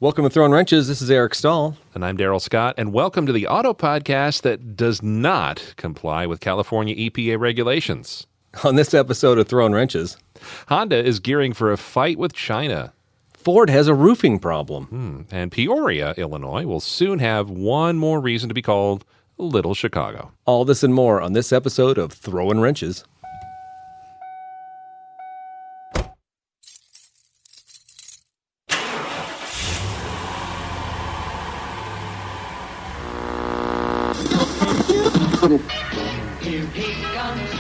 Welcome to Throwin Wrenches. This is Eric Stahl. And I'm Daryl Scott, and welcome to the auto podcast that does not comply with California EPA regulations. On this episode of Throwin Wrenches, Honda is gearing for a fight with China. Ford has a roofing problem. And Peoria, Illinois, will soon have one more reason to be called Little Chicago. All this and more on this episode of Throwin Wrenches. Here he comes.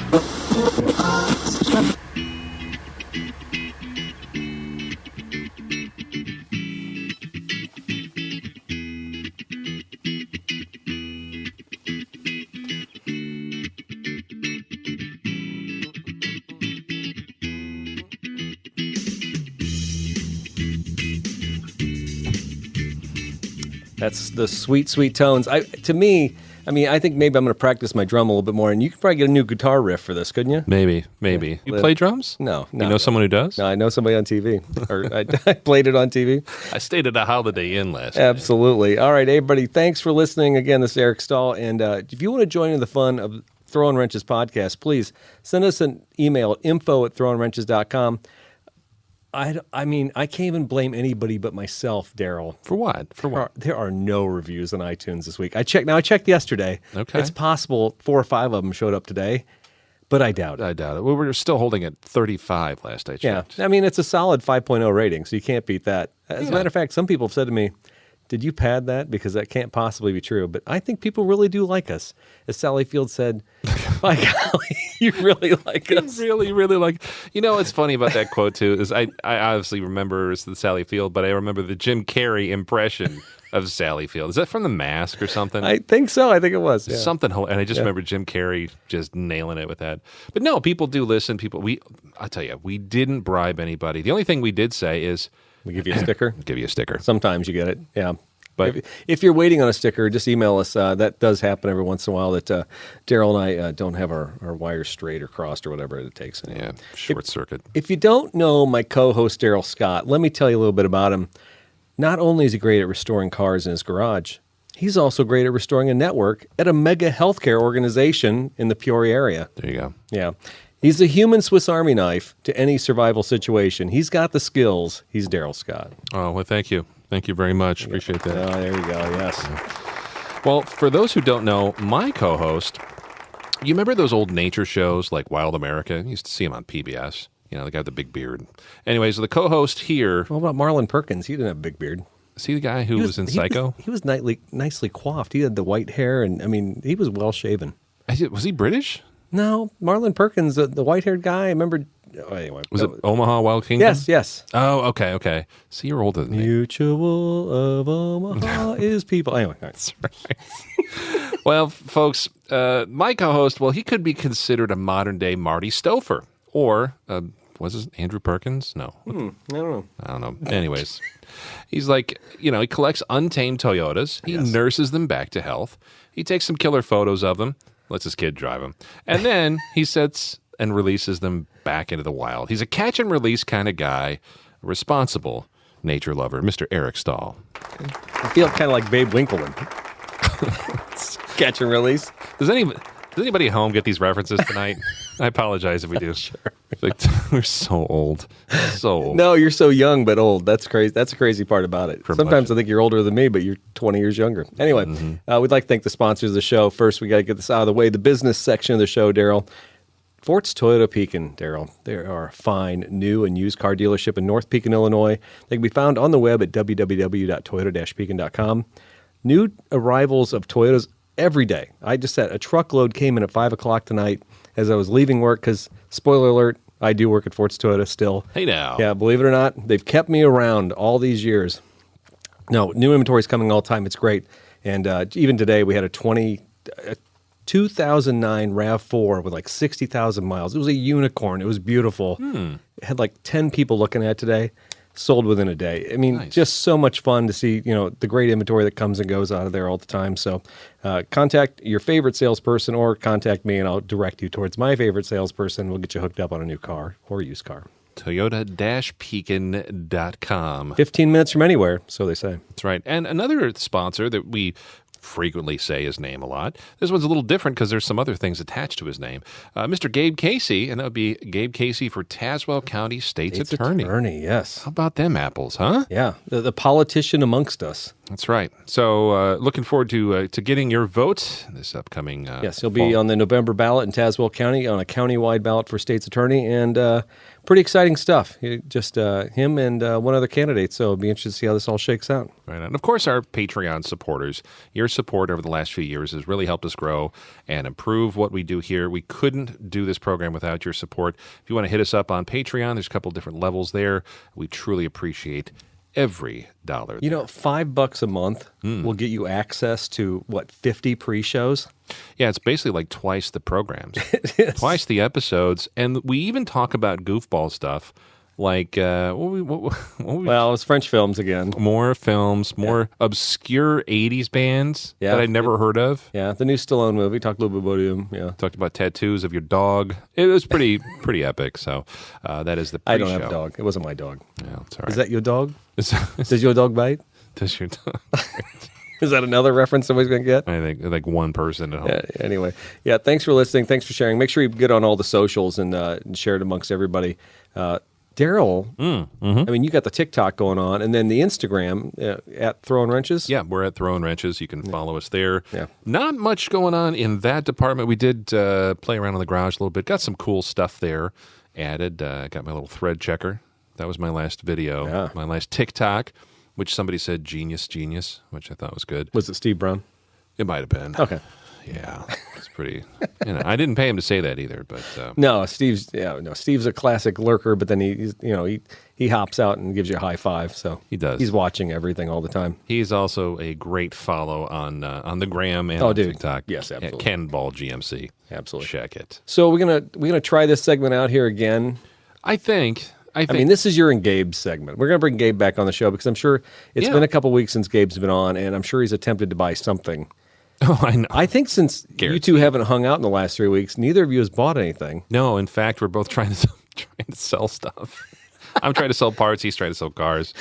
That's the sweet, sweet tones. I think maybe I'm going to practice my drum a little bit more, and you could probably get a new guitar riff for this, couldn't you? Maybe. You play drums? No. You know someone who does? No, I know somebody on TV. Or I played it on TV. I stayed at a Holiday Inn last night. Absolutely. All right, everybody, thanks for listening. Again, this is Eric Stahl, and if you want to join in the fun of Throwin Wrenches podcast, please send us an email at info@throwinwrenches.com. I can't even blame anybody but myself, Daryl. For what? There are no reviews on iTunes this week. I checked yesterday. Okay. It's possible 4 or 5 of them showed up today, but I doubt it. We were still holding at 35 last I checked. Yeah. It's a solid 5.0 rating, so you can't beat that. As a matter of fact, some people have said to me, did you pad that? Because that can't possibly be true. But I think people really do like us. As Sally Field said, by golly, you really like us. Really, really like. You know what's funny about that quote, too, is I obviously remember the Sally Field, but I remember the Jim Carrey impression of Sally Field. Is that from The Mask or something? I think so. I think it was. Yeah. Something, and I just remember Jim Carrey just nailing it with that. But no, people do listen. I'll tell you, we didn't bribe anybody. The only thing we did say is, we give you a sticker? Give you a sticker. Sometimes you get it, yeah. But if you're waiting on a sticker, just email us. That does happen every once in a while that Daryl and I don't have our wires straight or crossed or whatever it takes. Anyway. Yeah, short circuit. If you don't know my co-host Daryl Scott, let me tell you a little bit about him. Not only is he great at restoring cars in his garage, he's also great at restoring a network at a mega healthcare organization in the Peoria area. There you go. Yeah. He's a human Swiss Army knife to any survival situation. He's got the skills. He's Daryl Scott. Oh, well, thank you. Thank you very much. Appreciate that. Oh, there you go. Yes. Well, for those who don't know, my co-host, you remember those old nature shows like Wild America? You used to see him on PBS. You know, the guy with the big beard. Anyways, the co-host here. What about Marlon Perkins? He didn't have a big beard. See the guy who was in Psycho? He was nicely coiffed. He had the white hair, and he was well shaven. Was he British? No, Marlon Perkins, the white-haired guy. I remember. Oh, anyway, was it Omaha Wild Kingdom? Yes. Oh, okay. See, you're older than me. Mutual of Omaha is people. Anyway, that's right. Well, folks, my co-host, he could be considered a modern-day Marty Stouffer, or was it Andrew Perkins? No, I don't know. Anyways, he's like, he collects untamed Toyotas. He nurses them back to health. He takes some killer photos of them. Lets his kid drive them. And then he sets and releases them back into the wild. He's a catch and release kind of guy, a responsible nature lover, Mr. Eric Stahl. I feel kind of like Babe Winkleman. Catch and release. Does anybody at home get these references tonight? I apologize if we do. Sure. We're so old. So old. No, you're so young but old. That's crazy. That's the crazy part about it. Sometimes I think you're older than me, but you're 20 years younger. Anyway, we'd like to thank the sponsors of the show. First, we got to get this out of the way. The business section of the show, Daryl. Fort's Toyota Pekin, Daryl. They are a fine new and used car dealership in North Pekin, Illinois. They can be found on the web at www.toyota-pekin.com. New arrivals of Toyotas every day. I just said a truckload came in at 5 o'clock tonight as I was leaving work because, spoiler alert, I do work at Fort's Toyota still. Hey now. Yeah, believe it or not, they've kept me around all these years. No, new inventory is coming all the time. It's great. And even today, we had a 2009 RAV4 with like 60,000 miles. It was a unicorn. It was beautiful. It had like 10 people looking at it today. Sold within a day. I mean, just so much fun to see, the great inventory that comes and goes out of there all the time. So contact your favorite salesperson or contact me and I'll direct you towards my favorite salesperson. We'll get you hooked up on a new car or used car. Toyota-Pekin.com. 15 minutes from anywhere, so they say. That's right. And another sponsor that we frequently say his name a lot. This one's a little different because there's some other things attached to his name. Mr. Gabe Casey, and that would be Gabe Casey for Tazewell County State's Attorney. Yes. How about them apples, huh? Yeah, the politician amongst us. That's right. So looking forward to getting your vote this upcoming Yes, he'll be on the November ballot in Tazewell County, on a county-wide ballot for State's Attorney, and pretty exciting stuff. Just him and one other candidate, so it'll be interesting to see how this all shakes out. Right. And, of course, our Patreon supporters. Your support over the last few years has really helped us grow and improve what we do here. We couldn't do this program without your support. If you want to hit us up on Patreon, there's a couple different levels there. We truly appreciate every dollar. You know, $5 a month will get you access to, 50 pre-shows? Yeah, it's basically like twice the programs. It is. Twice the episodes. And we even talk about goofball stuff. Like, Well, it's French films again. More films, more obscure 80s bands that I'd never heard of. Yeah, the new Stallone movie. Talked a little bit about him. Yeah. Talked about tattoos of your dog. It was pretty epic. So that is the pre-show. I don't have a dog. It wasn't my dog. Yeah, it's all right. Is that your dog? Does your dog bite? Does your dog? Is that another reference somebody's going to get? I think like one person at home. Anyway, thanks for listening. Thanks for sharing. Make sure you get on all the socials and share it amongst everybody. Daryl, I mean, you got the TikTok going on, and then the Instagram at Throwin Wrenches. Yeah, we're at Throwin Wrenches. You can follow us there. Yeah. Not much going on in that department. We did play around in the garage a little bit. Got some cool stuff there added. Got my little thread checker. That was my last video. Yeah. My last TikTok, which somebody said genius, which I thought was good. Was it Steve Brown? It might have been. Okay. Yeah, it's pretty. I didn't pay him to say that either, but No, Steve's a classic lurker, but then he hops out and gives you a high five. So he does. He's watching everything all the time. He's also a great follow on the gram and on TikTok. Yes, absolutely. At Cannonball GMC. Absolutely. Check it. So we're gonna try this segment out here again. I mean, this is your and Gabe's segment. We're going to bring Gabe back on the show because I'm sure it's been a couple weeks since Gabe's been on, and I'm sure he's attempted to buy something. Oh, I know. I think since you two haven't hung out in the last 3 weeks, neither of you has bought anything. No, in fact, we're both trying to sell stuff. I'm trying to sell parts. He's trying to sell cars.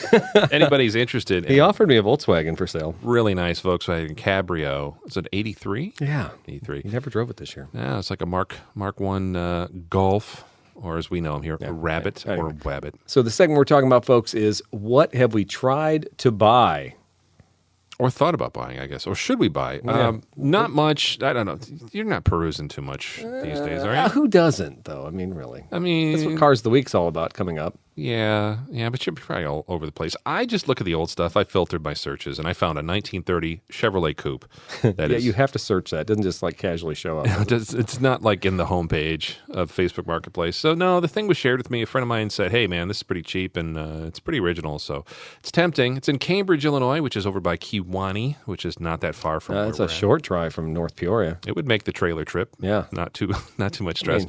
Anybody's interested. He offered me a Volkswagen for sale. Really nice Volkswagen Cabrio. Is it 83? Yeah. 83. He never drove it this year. Yeah, it's like a Mark 1 Golf, or as we know him here, a Rabbit or Wabbit. So the segment we're talking about, folks, is what have we tried to buy? Or thought about buying, I guess. Or should we buy? Yeah. Not much. I don't know. You're not perusing too much these days, are you? Who doesn't, though? I mean, really. That's what Cars of the Week's all about coming up. Yeah, but you're probably all over the place. I just look at the old stuff. I filtered my searches, and I found a 1930 Chevrolet Coupe. You have to search that. It doesn't just casually show up. It's not like in the homepage of Facebook Marketplace. So no, the thing was shared with me. A friend of mine said, "Hey, man, this is pretty cheap and it's pretty original." So it's tempting. It's in Cambridge, Illinois, which is over by Kewanee, which is not that far from. It's a short drive from North Peoria. It would make the trailer trip. Yeah, not too much stress.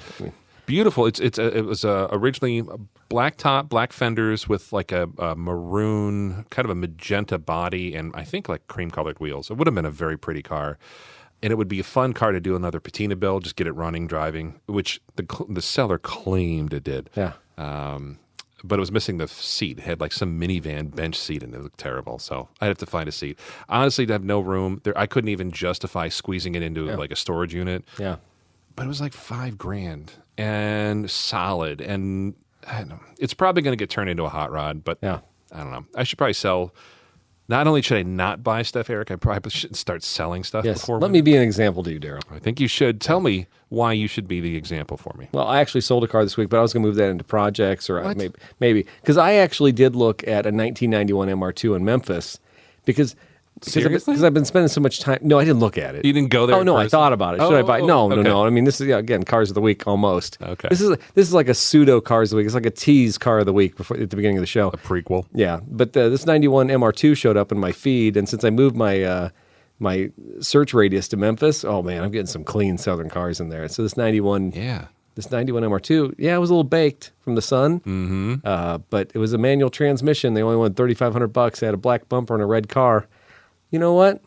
Beautiful. It was originally black top, black fenders with like a maroon, kind of a magenta body, and I think like cream colored wheels. It would have been a very pretty car, and it would be a fun car to do another patina build, just get it running, driving, which the seller claimed it did. Yeah. But it was missing the seat. It had like some minivan bench seat, and it looked terrible. So I'd have to find a seat. Honestly, to have no room there, I couldn't even justify squeezing it into like a storage unit. Yeah. But it was like $5,000 and solid, and I don't know, it's probably going to get turned into a hot rod. But I don't know. I should probably sell. Not only should I not buy stuff, Eric, I probably should start selling stuff. Yes. Before Let me be an example to you, Daryl. I think you should. Tell me why you should be the example for me. Well, I actually sold a car this week, but I was going to move that into projects, or maybe because I actually did look at a 1991 MR2 in Memphis because. Seriously? Because I've been spending so much time. No, I didn't look at it. You didn't go there? Oh no, I thought about it. Should I buy? No. I mean, this is again Cars of the Week almost. Okay. This is like a pseudo Cars of the Week. It's like a tease Car of the Week before at the beginning of the show. A prequel. Yeah, but this 91 MR2 showed up in my feed, and since I moved my my search radius to Memphis, oh man, I'm getting some clean Southern cars in there. So this 91. Yeah. This 91 MR2, it was a little baked from the sun, but it was a manual transmission. They only wanted $3,500. They had a black bumper and a red car. You know what?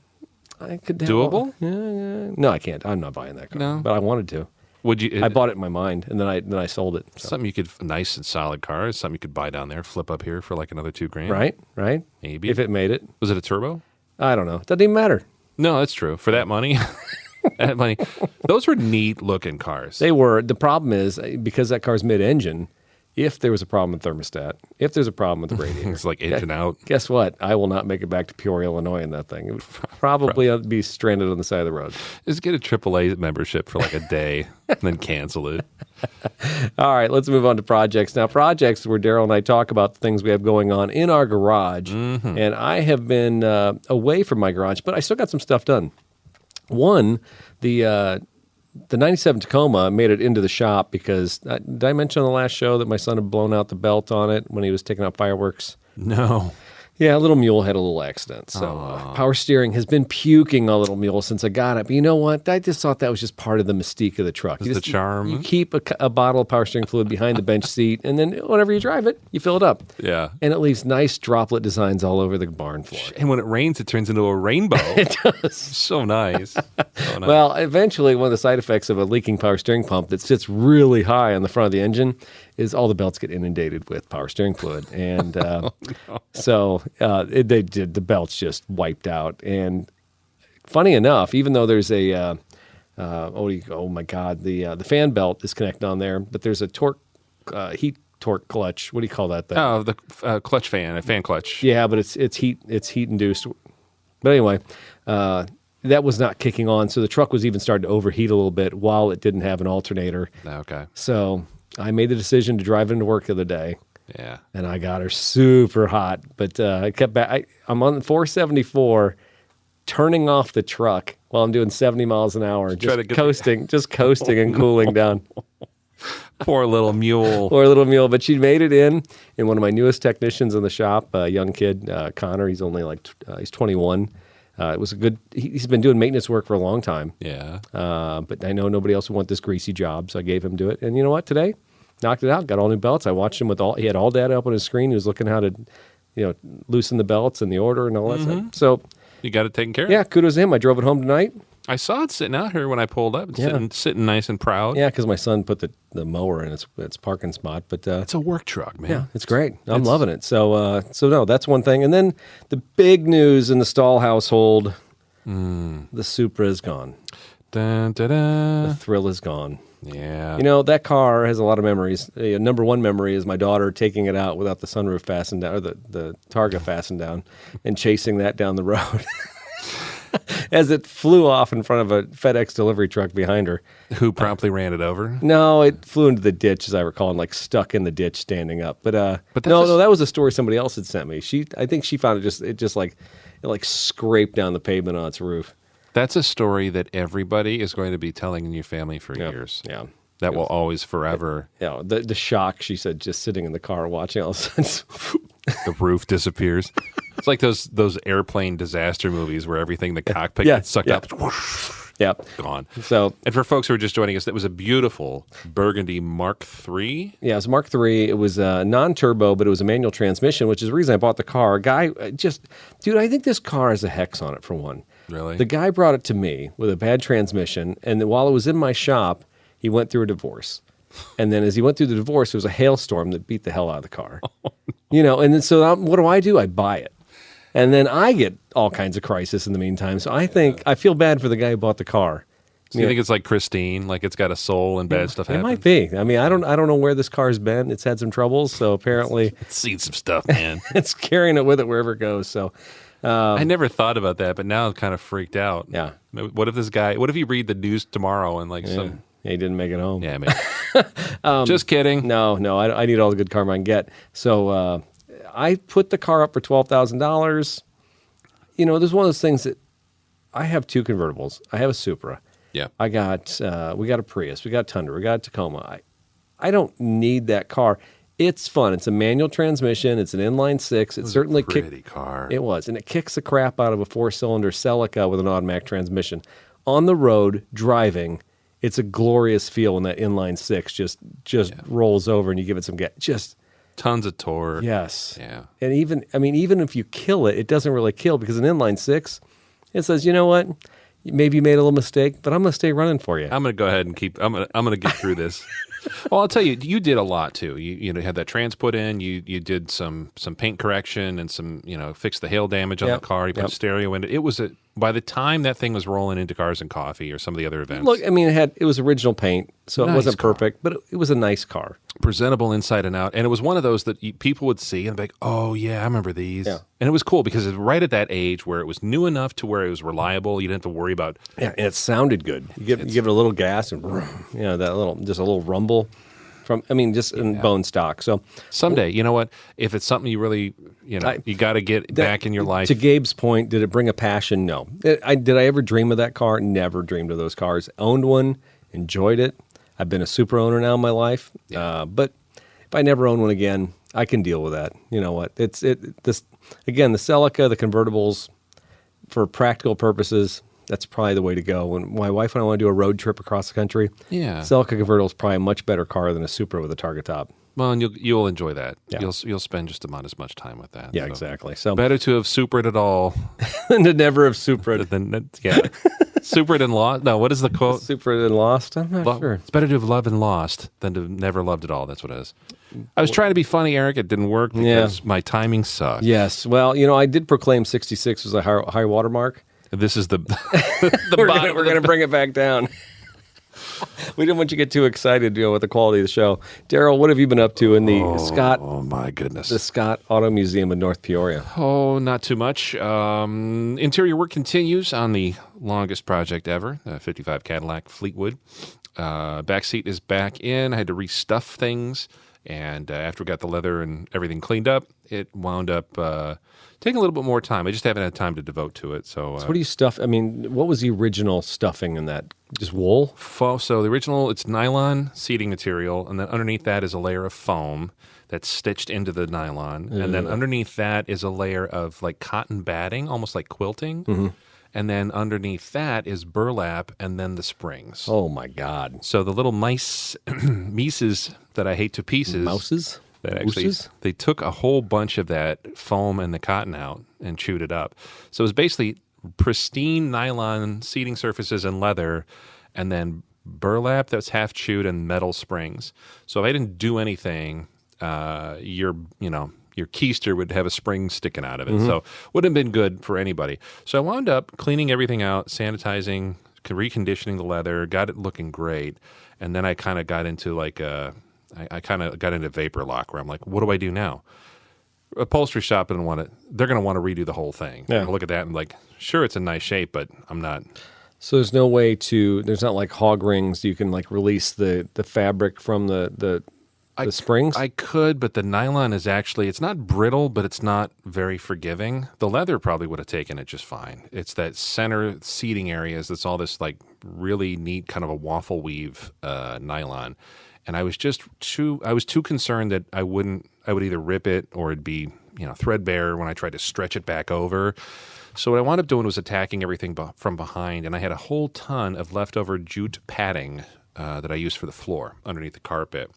I could doable. No, I can't. I'm not buying that car. No, but I wanted to. Would you? I bought it in my mind, and then I sold it. So. Something you could nice and solid car. Something you could buy down there, flip up here for like another $2,000. Right. Maybe if it made it. Was it a turbo? I don't know. It doesn't even matter. No, that's true. For that money, that money, those were neat looking cars. They were. The problem is because that car's mid-engine. If there was a problem with thermostat, if there's a problem with the radiator, it's like engine out. Guess what? I will not make it back to Peoria, Illinois in that thing. It would probably be stranded on the side of the road. Just get a AAA membership for like a day and then cancel it. All right, let's move on to projects. Now, projects where Daryl and I talk about the things we have going on in our garage. Mm-hmm. And I have been away from my garage, but I still got some stuff done. One, the 97 Tacoma made it into the shop because, did I mention on the last show that my son had blown out the belt on it when he was taking out fireworks? No. Yeah, Little Mule had a little accident. So power steering has been puking on Little Mule since I got it. But you know what? I just thought that was just part of the mystique of the truck. It's the charm. You keep a bottle of power steering fluid behind the bench seat, and then whenever you drive it, you fill it up. Yeah. And it leaves nice droplet designs all over the barn floor. And when it rains, it turns into a rainbow. It does. So nice. So nice. Well, eventually, one of the side effects of a leaking power steering pump that sits really high on the front of the engine is all the belts get inundated with power steering fluid. And the belts just wiped out. And funny enough, even though there's a, oh my God, the fan belt is connected on there, but there's a heat torque clutch. What do you call that thing? Oh, the clutch fan, a fan clutch. Yeah, but it's heat induced. But anyway, that was not kicking on. So the truck was even starting to overheat a little bit while it didn't have an alternator. Okay. So I made the decision to drive into work the other day. Yeah. And I got her super hot. But I kept back. I'm on 474, turning off the truck while I'm doing 70 miles an hour, just coasting and cooling down. Poor little mule. Poor little mule. But she made it in. And one of my newest technicians in the shop, a young kid, Connor, he's only he's 21. It was a good. He's been doing maintenance work for a long time. Yeah. But I know nobody else would want this greasy job, so I gave him to it. And you know what? Today, knocked it out. Got all new belts. I watched him he had all data up on his screen. He was looking how to, loosen the belts and the order and all that stuff. So you got it taken care of. Yeah, kudos to him. I drove it home tonight. I saw it sitting out here when I pulled up. It's sitting nice and proud. Yeah, because my son put the mower in its parking spot. But it's a work truck, man. Yeah, it's great. I'm loving it. So no, that's one thing. And then the big news in the Stahl household. The Supra is gone. Dun, dun, dun. The thrill is gone. Yeah. That car has a lot of memories. Number one memory is my daughter taking it out without the sunroof fastened down, or the Targa fastened down, and chasing that down the road as it flew off in front of a FedEx delivery truck behind her. Who promptly ran it over? No, it flew into the ditch, as I recall, and stuck in the ditch standing up. But no, that was a story somebody else had sent me. I think she found it scraped down the pavement on its roof. That's a story that everybody is going to be telling in your family for years. Yeah. That will always forever. Yeah. The shock, she said, just sitting in the car watching, all of a sudden, the roof disappears. It's like those airplane disaster movies where everything, the cockpit gets sucked up. Whoosh, gone. So, and for folks who are just joining us, that was a beautiful burgundy Mark III. Yeah, it was Mark III. It was non-turbo, but it was a manual transmission, which is the reason I bought the car. Dude, I think this car has a hex on it, for one. Really? The guy brought it to me with a bad transmission, and then while it was in my shop, he went through a divorce. And then as he went through the divorce, there was a hailstorm that beat the hell out of the car. Oh, no. And then what do? I buy it. And then I get all kinds of crisis in the meantime. So I feel bad for the guy who bought the car. So you think it's like Christine, like it's got a soul and bad stuff happens? It might be. I mean, I don't know where this car's been. It's had some troubles, so apparently it's seen some stuff, man. It's carrying it with it wherever it goes. So I never thought about that, but now I'm kind of freaked out. Yeah. What if you read the news tomorrow and he didn't make it home. Yeah, maybe. Just kidding. No, I need all the good karma I can get. So I put the car up for $12,000. There's one of those things that I have two convertibles. I have a Supra. Yeah. we got a Prius. We got a Tundra. We got a Tacoma. I don't need that car. It's fun. It's a manual transmission. It's an inline six. It certainly pretty car. It was, and it kicks the crap out of a 4-cylinder Celica with an automatic transmission. On the road, driving, it's a glorious feel when that inline six just rolls over and you give it some gas. Just tons of torque. Yes. Yeah. And even if you kill it, it doesn't really kill because an inline six, it says, you know what? maybe you made a little mistake, but I'm going to stay running for you. I'm going to go ahead and I'm going to get through this. Well, I'll tell you, you did a lot too. You had that trans put in. You did some paint correction and some fixed the hail damage on the car. You put a stereo in it. It was by the time that thing was rolling into Cars and Coffee or some of the other events. Look, I mean, it was original paint, so it wasn't perfect, but it was a nice car. Presentable inside and out. And it was one of those that people would see and be like, oh, yeah, I remember these. Yeah. And it was cool because it was right at that age where it was new enough to where it was reliable. You didn't have to worry about... Yeah, and it sounded good. You give it a little gas and, just a little rumble. Just in bone stock. So someday, you know what? If it's something you really, you got to get back in your life. To Gabe's point, did it bring a passion? No. Did I ever dream of that car? Never dreamed of those cars. Owned one, enjoyed it. I've been a Supra owner now in my life. Yeah. But if I never own one again, I can deal with that. You know what? The Celica, the convertibles, for practical purposes, that's probably the way to go. When my wife and I want to do a road trip across the country, Celica convertible is probably a much better car than a Supra with a target top. Well, and you'll enjoy that. Yeah. You'll spend just about as much time with that. Yeah, so exactly. So better to have Supra'd it all than to never have Supra'd. Supra'd and lost. No, what is the quote? Supra'd and lost. I'm not sure. It's better to have loved and lost than to have never loved at all. That's what it is. I was trying to be funny, Eric. It didn't work because my timing sucked. Yes. Well, I did proclaim 66 was a high water mark. This is the we're going to bring it back down. We didn't want you to get too excited, with the quality of the show. Daryl, what have you been up to in the Scott? Oh my goodness, the Scott Auto Museum in North Peoria. Oh, not too much. Interior work continues on the longest project ever, the '55 Cadillac Fleetwood. Back seat is back in. I had to restuff things, and after we got the leather and everything cleaned up, it wound up taking a little bit more time. I just haven't had time to devote to it. So what do you stuff? I mean, what was the original stuffing in that? Just wool? So the original, it's nylon seating material, and then underneath that is a layer of foam that's stitched into the nylon. And then underneath that is a layer of like cotton batting, almost like quilting. Mm-hmm. And then underneath that is burlap and then the springs. Oh, my God. So the little mices that I hate to pieces. Mouses? That actually, they took a whole bunch of that foam and the cotton out and chewed it up. So it was basically pristine nylon seating surfaces and leather, and then burlap that's half chewed and metal springs. So if I didn't do anything, your keister would have a spring sticking out of it. Mm-hmm. So wouldn't have been good for anybody. So I wound up cleaning everything out, sanitizing, reconditioning the leather, got it looking great, and then I kind of got into I kind of got into vapor lock where I'm like, what do I do now? Upholstery shop they're going to want to redo the whole thing. Yeah. Look at that and like, sure, it's in nice shape, but I'm not. So there's no way there's not like hog rings you can like release the fabric from the springs? I could, but the nylon is it's not brittle, but it's not very forgiving. The leather probably would have taken it just fine. It's that center seating areas that's all this like really neat kind of a waffle weave nylon. And I was too concerned that I would either rip it or it'd be, threadbare when I tried to stretch it back over. So what I wound up doing was attacking everything from behind, and I had a whole ton of leftover jute padding that I used for the floor underneath the carpet.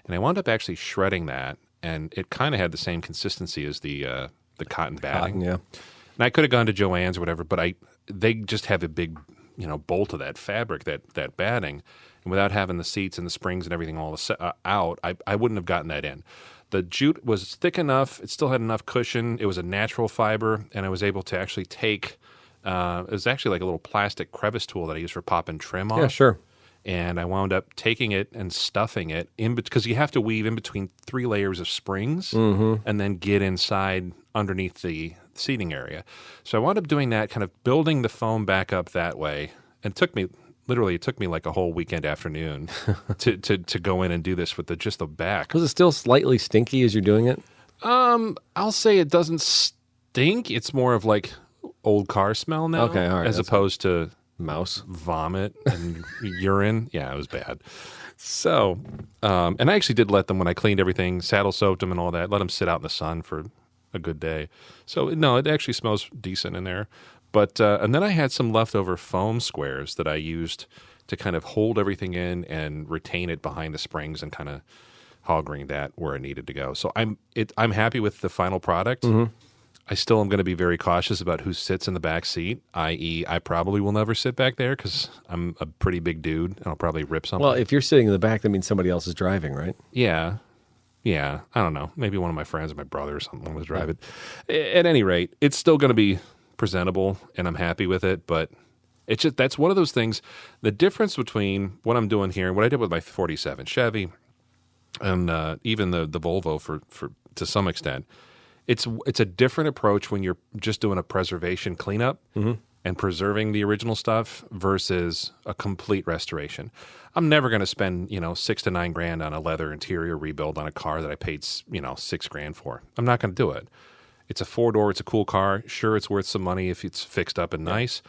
And I wound up actually shredding that, and it kind of had the same consistency as the cotton batting. Yeah. And I could have gone to Joann's or whatever, but they just have a big, bolt of that fabric, that batting. And without having the seats and the springs and everything all out, I wouldn't have gotten that in. The jute was thick enough. It still had enough cushion. It was a natural fiber, and I was able to actually take it was actually like a little plastic crevice tool that I use for popping trim off. Yeah, sure. And I wound up taking it and stuffing it because you have to weave in between 3 layers of springs and then get inside underneath the seating area. So I wound up doing that, kind of building the foam back up that way. And it took me like a whole weekend afternoon to go in and do this with just the back. Was it still slightly stinky as you're doing it? I'll say it doesn't stink. It's more of like old car smell now. Okay, all right. As opposed to mouse vomit and urine. Yeah, it was bad. So, and I actually did let them, when I cleaned everything, saddle soaked them and all that, let them sit out in the sun for a good day. So, no, it actually smells decent in there. But and then I had some leftover foam squares that I used to kind of hold everything in and retain it behind the springs and kind of hog ring that where it needed to go. So I'm happy with the final product. Mm-hmm. I still am going to be very cautious about who sits in the back seat, i.e., I probably will never sit back there because I'm a pretty big dude and I'll probably rip something. Well, if you're sitting in the back, that means somebody else is driving, right? Yeah. I don't know. Maybe one of my friends, my brother or something, was driving. At any rate, it's still going to be presentable and I'm happy with it, but it's just that's one of those things. The difference between what I'm doing here and what I did with my 47 Chevy and even the Volvo for to some extent, it's a different approach when you're just doing a preservation cleanup and preserving the original stuff versus a complete restoration. I'm never going to spend, $6,000 to $9,000 on a leather interior rebuild on a car that I paid, $6,000 for. I'm not going to do it. It's a 4-door. It's a cool car. Sure, it's worth some money if it's fixed up and nice.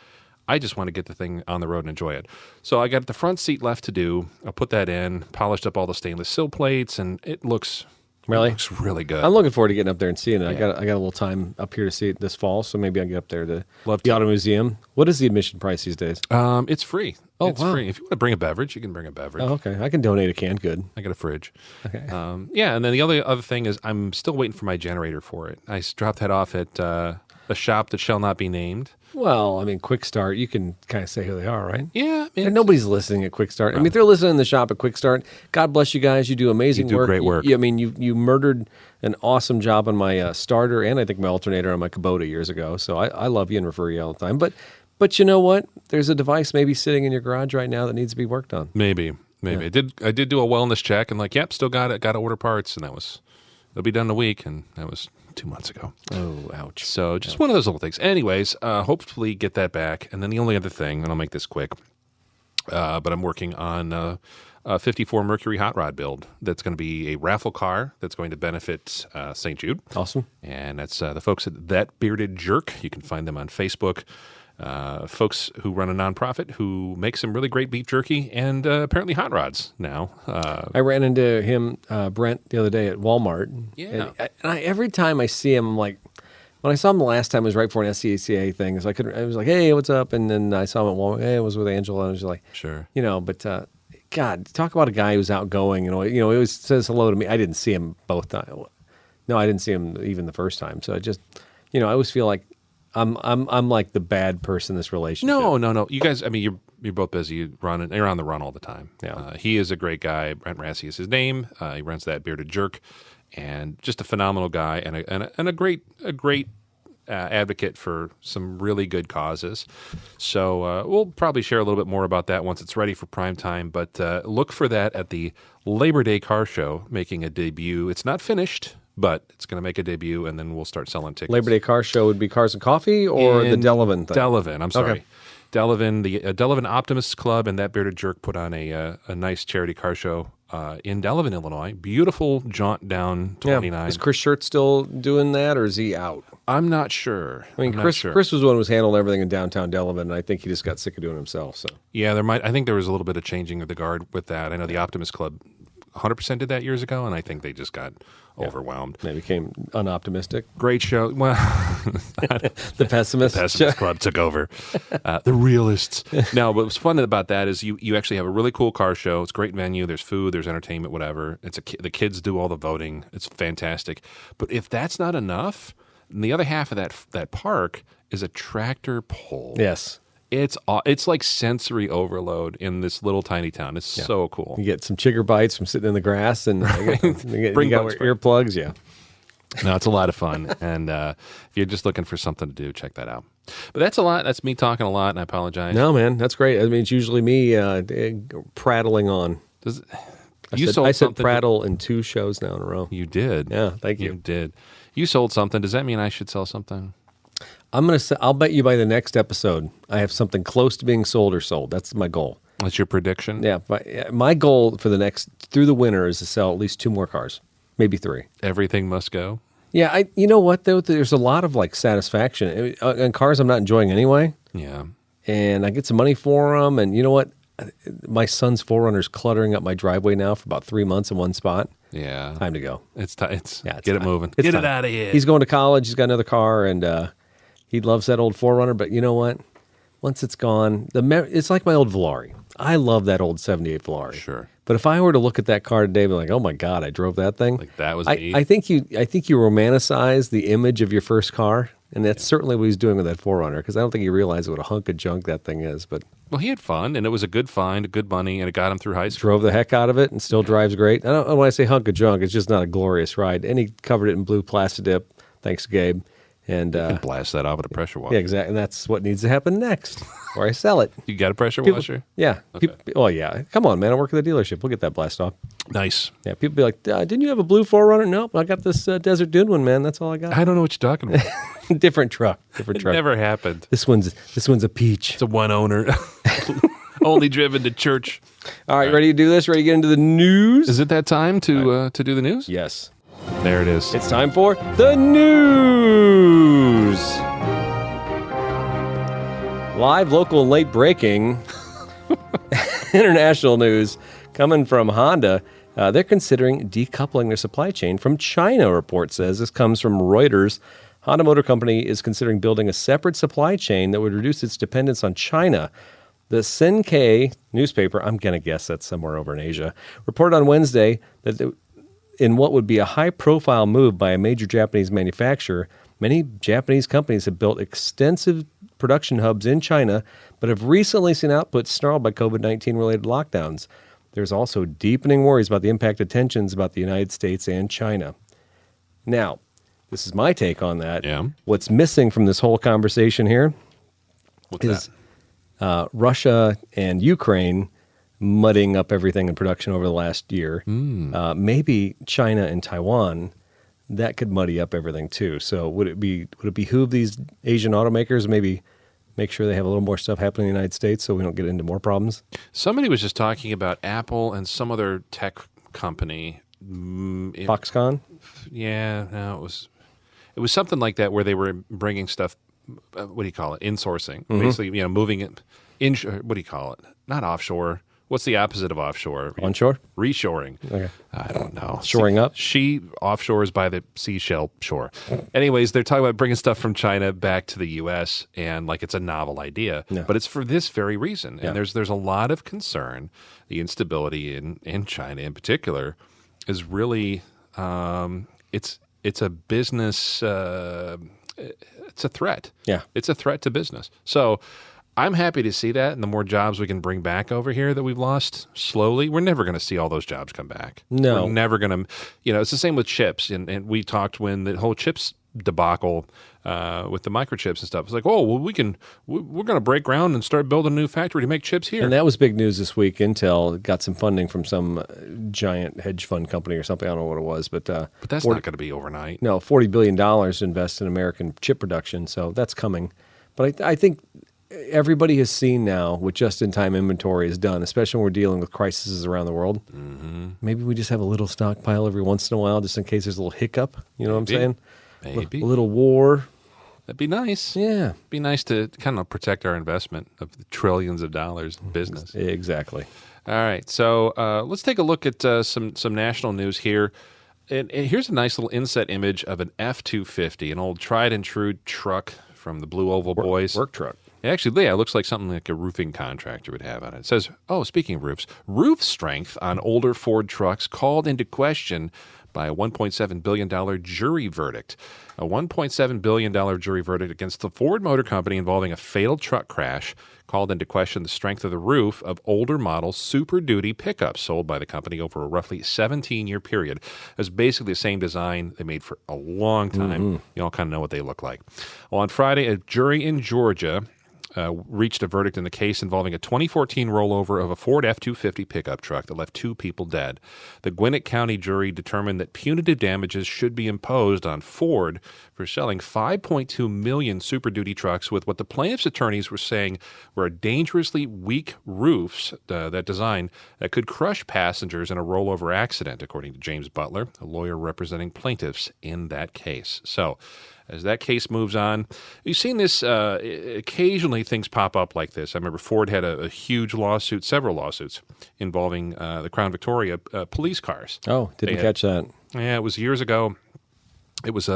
I just want to get the thing on the road and enjoy it. So I got the front seat left to do. I'll put that in, polished up all the stainless sill plates, and it looks really good. I'm looking forward to getting up there and seeing it. Yeah. I got a little time up here to see it this fall, so maybe I'll get up there to the Auto Museum. What is the admission price these days? It's free. It's free. If you want to bring a beverage, you can bring a beverage. Oh, okay. I can donate a can. Good. I got a fridge. Okay. And then the other thing is I'm still waiting for my generator for it. I dropped that off at a shop that shall not be named. Well, I mean, Quick Start, you can kind of say who they are, right? Yeah. And nobody's listening at Quick Start. I mean, if they're listening in the shop at Quick Start, God bless you guys. You do amazing work. You do great work. You murdered an awesome job on my starter and I think my alternator on my Kubota years ago. So I love you and refer you all the time. But you know what? There's a device maybe sitting in your garage right now that needs to be worked on. Maybe. Yeah. I did do a wellness check and still got it. Got to order parts and it'll be done in a week and that was 2 months ago. Oh, ouch. So just one of those little things. Anyways, hopefully get that back. And then the only other thing, and I'll make this quick, but I'm working on a 54 Mercury hot rod build that's going to be a raffle car that's going to benefit St. Jude. Awesome. And that's the folks at That Bearded Jerk. You can find them on Facebook. Folks who run a nonprofit who make some really great beef jerky and apparently hot rods now. I ran into him, Brent, the other day at Walmart. Yeah. And every time I see him, I'm like, when I saw him the last time, it was right before an SCACA thing. So I was like, hey, what's up? And then I saw him at Walmart. Hey, I was with Angela. And I was like, sure. But God, talk about a guy who's outgoing. He always says hello to me. I didn't see him both times. No, I didn't see him even the first time. So I just, I always feel like I'm like the bad person in this relationship. No. You guys, I mean, you're both busy. You're on the run all the time. Yeah. He is a great guy. Brent Rassy is his name. He runs That Bearded Jerk, and just a phenomenal guy and a great advocate for some really good causes. So we'll probably share a little bit more about that once it's ready for prime time. But look for that at the Labor Day Car Show, making a debut. It's not finished, but it's going to make a debut, and then we'll start selling tickets. Labor Day Car Show would be Cars and Coffee or the Delavan thing? Delavan, I'm sorry. Okay. Delavan, the Delavan Optimists Club and That Bearded Jerk put on a nice charity car show in Delavan, Illinois. Beautiful jaunt down 29. Yeah. Is Chris Shirt still doing that, or is he out? I'm not sure. I mean, Chris was the one who was handling everything in downtown Delavan, and I think he just got sick of doing it himself. So yeah, I think there was a little bit of changing of the guard with that. I know the Optimist Club 100% did that years ago, and I think they just got overwhelmed. They became unoptimistic. Great show. Well, the Pessimists. The Pessimist Club took over. The Realists. No, but what's fun about that is you actually have a really cool car show. It's a great venue. There's food. There's entertainment, whatever. The kids do all the voting. It's fantastic. But if that's not enough, the other half of that park is a tractor pull. Yes. It's like sensory overload in this little tiny town. It's so cool. You get some chigger bites from sitting in the grass, and you got earplugs. Yeah, no, it's a lot of fun. And if you're just looking for something to do, check that out. But that's a lot. That's me talking a lot, and I apologize. No, man, that's great. I mean, it's usually me prattling on. I said prattle in 2 shows now in a row. You did. Yeah, thank you. You did. You sold something. Does that mean I should sell something? I'll bet you by the next episode I have something close to being sold or sold. That's my goal. That's your prediction? Yeah. My goal for through the winter is to sell at least 2 more cars, maybe 3. Everything must go? Yeah. You know what, though? There's a lot of satisfaction. And cars I'm not enjoying anyway. Yeah. And I get some money for them. And you know what? My son's 4Runner's cluttering up my driveway now for about 3 months in one spot. Yeah. Time to go. It's get it moving. Get it out of here. He's going to college. He's got another car, and he loves that old 4Runner, but you know what? Once it's gone, it's like my old Volare. I love that old 78 Volare. Sure. But if I were to look at that car today, I'd be like, oh my God, I drove that thing. Like that was neat. I think you romanticize the image of your first car, and that's certainly what he's doing with that 4Runner, because I don't think he realized what a hunk of junk that thing is. But Well, he had fun, and it was a good find, good money, and it got him through high school. drove the heck out of it and still drives great. I don't, when I say hunk of junk, it's just not a glorious ride. And he covered it in blue plastic dip, thanks to Gabe. And You can blast that off with a pressure washer. yeah, exactly. And that's what needs to happen next, or I sell it. You got a pressure People- washer? Yeah. Okay. Oh, yeah. Come on, man. I work at the dealership. We'll get that blast off. Nice. Yeah, people be like, didn't you have a blue 4Runner? Nope, I got this Desert Dune one, man. That's all I got. I don't know what you're talking about. Different truck. It never happened. This one's a peach. It's a one owner. Only driven to church. All right, ready to do this? Ready to get into the news? Is it that time to do the news? Yes. There it is. It's time for the news. Live, local, and late breaking international news coming from Honda. They're considering decoupling their supply chain from China, a report says. This comes from Reuters. Honda Motor Company is considering building a separate supply chain that would reduce its dependence on China. The Senkei newspaper, I'm going to guess that's somewhere over in Asia, reported on Wednesday that in what would be a high-profile move by a major Japanese manufacturer, many Japanese companies have built extensive production hubs in China, but have recently seen output snarled by COVID-19 related lockdowns. There's also deepening worries about the impact of tensions about the United States and China. Now, this is my take on that. Yeah. What's missing from this whole conversation here What's is that? Russia and Ukraine mudding up everything in production over the last year. Maybe China and Taiwan, that could muddy up everything too. So would it behoove these Asian automakers maybe make sure they have a little more stuff happening in the United States so we don't get into more problems? Somebody was just talking about Apple and some other tech company. Foxconn? Yeah, no, it was something like that where they were bringing stuff. What do you call it? Insourcing, basically. Moving it. What do you call it? Not offshore. What's the opposite of offshore? Onshore? Reshoring. Okay. I don't know. Shoring up? She offshores by the seashell shore. Anyways, they're talking about bringing stuff from China back to the U.S. and like it's a novel idea, Yeah. but it's for this very reason. Yeah. And there's a lot of concern. The instability in China, in particular, is really it's a business. It's a threat. Yeah. It's a threat to business. So I'm happy to see that, and the more jobs we can bring back over here that we've lost slowly, we're never going to see all those jobs come back. No. We're never going to, it's the same with chips, and we talked when the whole chips debacle with the microchips and stuff. It's like, oh, well, we're going to break ground and start building a new factory to make chips here. And that was big news this week. Intel got some funding from some giant hedge fund company or something. I don't know what it was, but that's not going to be overnight. No, $40 billion to invest in American chip production, so that's coming. But I think everybody has seen now what just-in-time inventory is done, especially when we're dealing with crises around the world. Mm-hmm. Maybe we just have a little stockpile every once in a while just in case there's a little hiccup. You know what I'm saying? Maybe. A little war. That'd be nice. Yeah. Be nice to kind of protect our investment of the trillions of dollars in business. Exactly. All right, so let's take a look at some national news here. And here's a nice little inset image of an F-250, an old tried-and-true truck from the Blue Oval Boys. Work truck. Actually, yeah, it looks like something like a roofing contractor would have on it. It says, speaking of roofs, roof strength on older Ford trucks called into question by a $1.7 billion jury verdict. A $1.7 billion jury verdict against the Ford Motor Company involving a fatal truck crash called into question the strength of the roof of older model Super Duty pickups sold by the company over a roughly 17-year period. It was basically the same design they made for a long time. Mm-hmm. You all kind of know what they look like. Well, on Friday, a jury in Georgia reached a verdict in the case involving a 2014 rollover of a Ford F-250 pickup truck that left 2 people dead. The Gwinnett County jury determined that punitive damages should be imposed on Ford for selling 5.2 million Super Duty trucks with what the plaintiff's attorneys were saying were dangerously weak roofs, that design, that could crush passengers in a rollover accident, according to James Butler, a lawyer representing plaintiffs in that case. So, as that case moves on, you've seen this, occasionally things pop up like this. I remember Ford had a huge lawsuit, several lawsuits, involving the Crown Victoria police cars. Oh, didn't catch that. Yeah, it was years ago. It was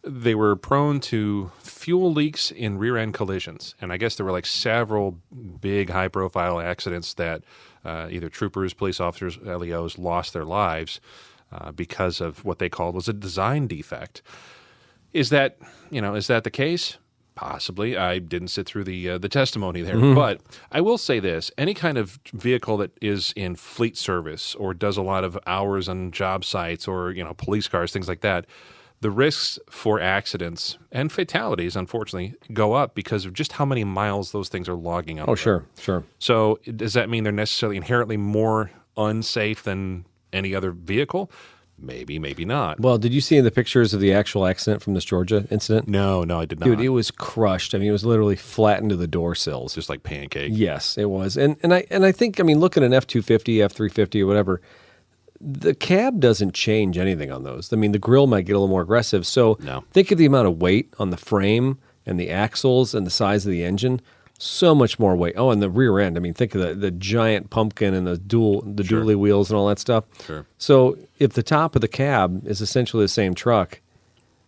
they were prone to fuel leaks in rear-end collisions. And I guess there were like several big high-profile accidents that either troopers, police officers, LEOs lost their lives because of what they called was a design defect. Is that the case? Possibly. I didn't sit through the testimony there. But I will say this. Any kind of vehicle that is in fleet service or does a lot of hours on job sites or, police cars, things like that, the risks for accidents and fatalities, unfortunately, go up because of just how many miles those things are logging on. Oh, sure. So does that mean they're necessarily inherently more unsafe than any other vehicle? Maybe, maybe not. Well, did you see the pictures of the actual accident from this Georgia incident? No, I did not. Dude, it was crushed. I mean, it was literally flattened to the door sills. Just like pancake. Yes, it was. And I think, look at an F-250, F-350 or whatever, the cab doesn't change anything on those. I mean, the grill might get a little more aggressive. So think of the amount of weight on the frame and the axles and the size of the engine. So much more weight. Oh, and the rear end. I mean, think of the giant pumpkin and the dually wheels and all that stuff. Sure. So if the top of the cab is essentially the same truck,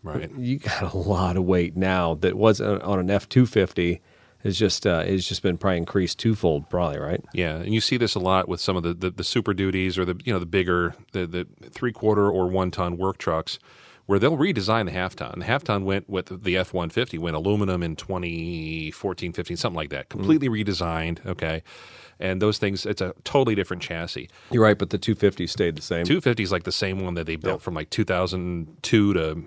right, you got a lot of weight now that was on an F-250. It's just been probably increased twofold, probably, right? Yeah, and you see this a lot with some of the Super Duties or the bigger the 3/4 or 1 ton work trucks, where they'll redesign the half ton. The half ton went with the F-150, went aluminum in 2014, 15, something like that, completely redesigned. Okay, and those things, it's a totally different chassis. You're right, but the 250 stayed the same. 250 is like the same one that they built from like 2002 to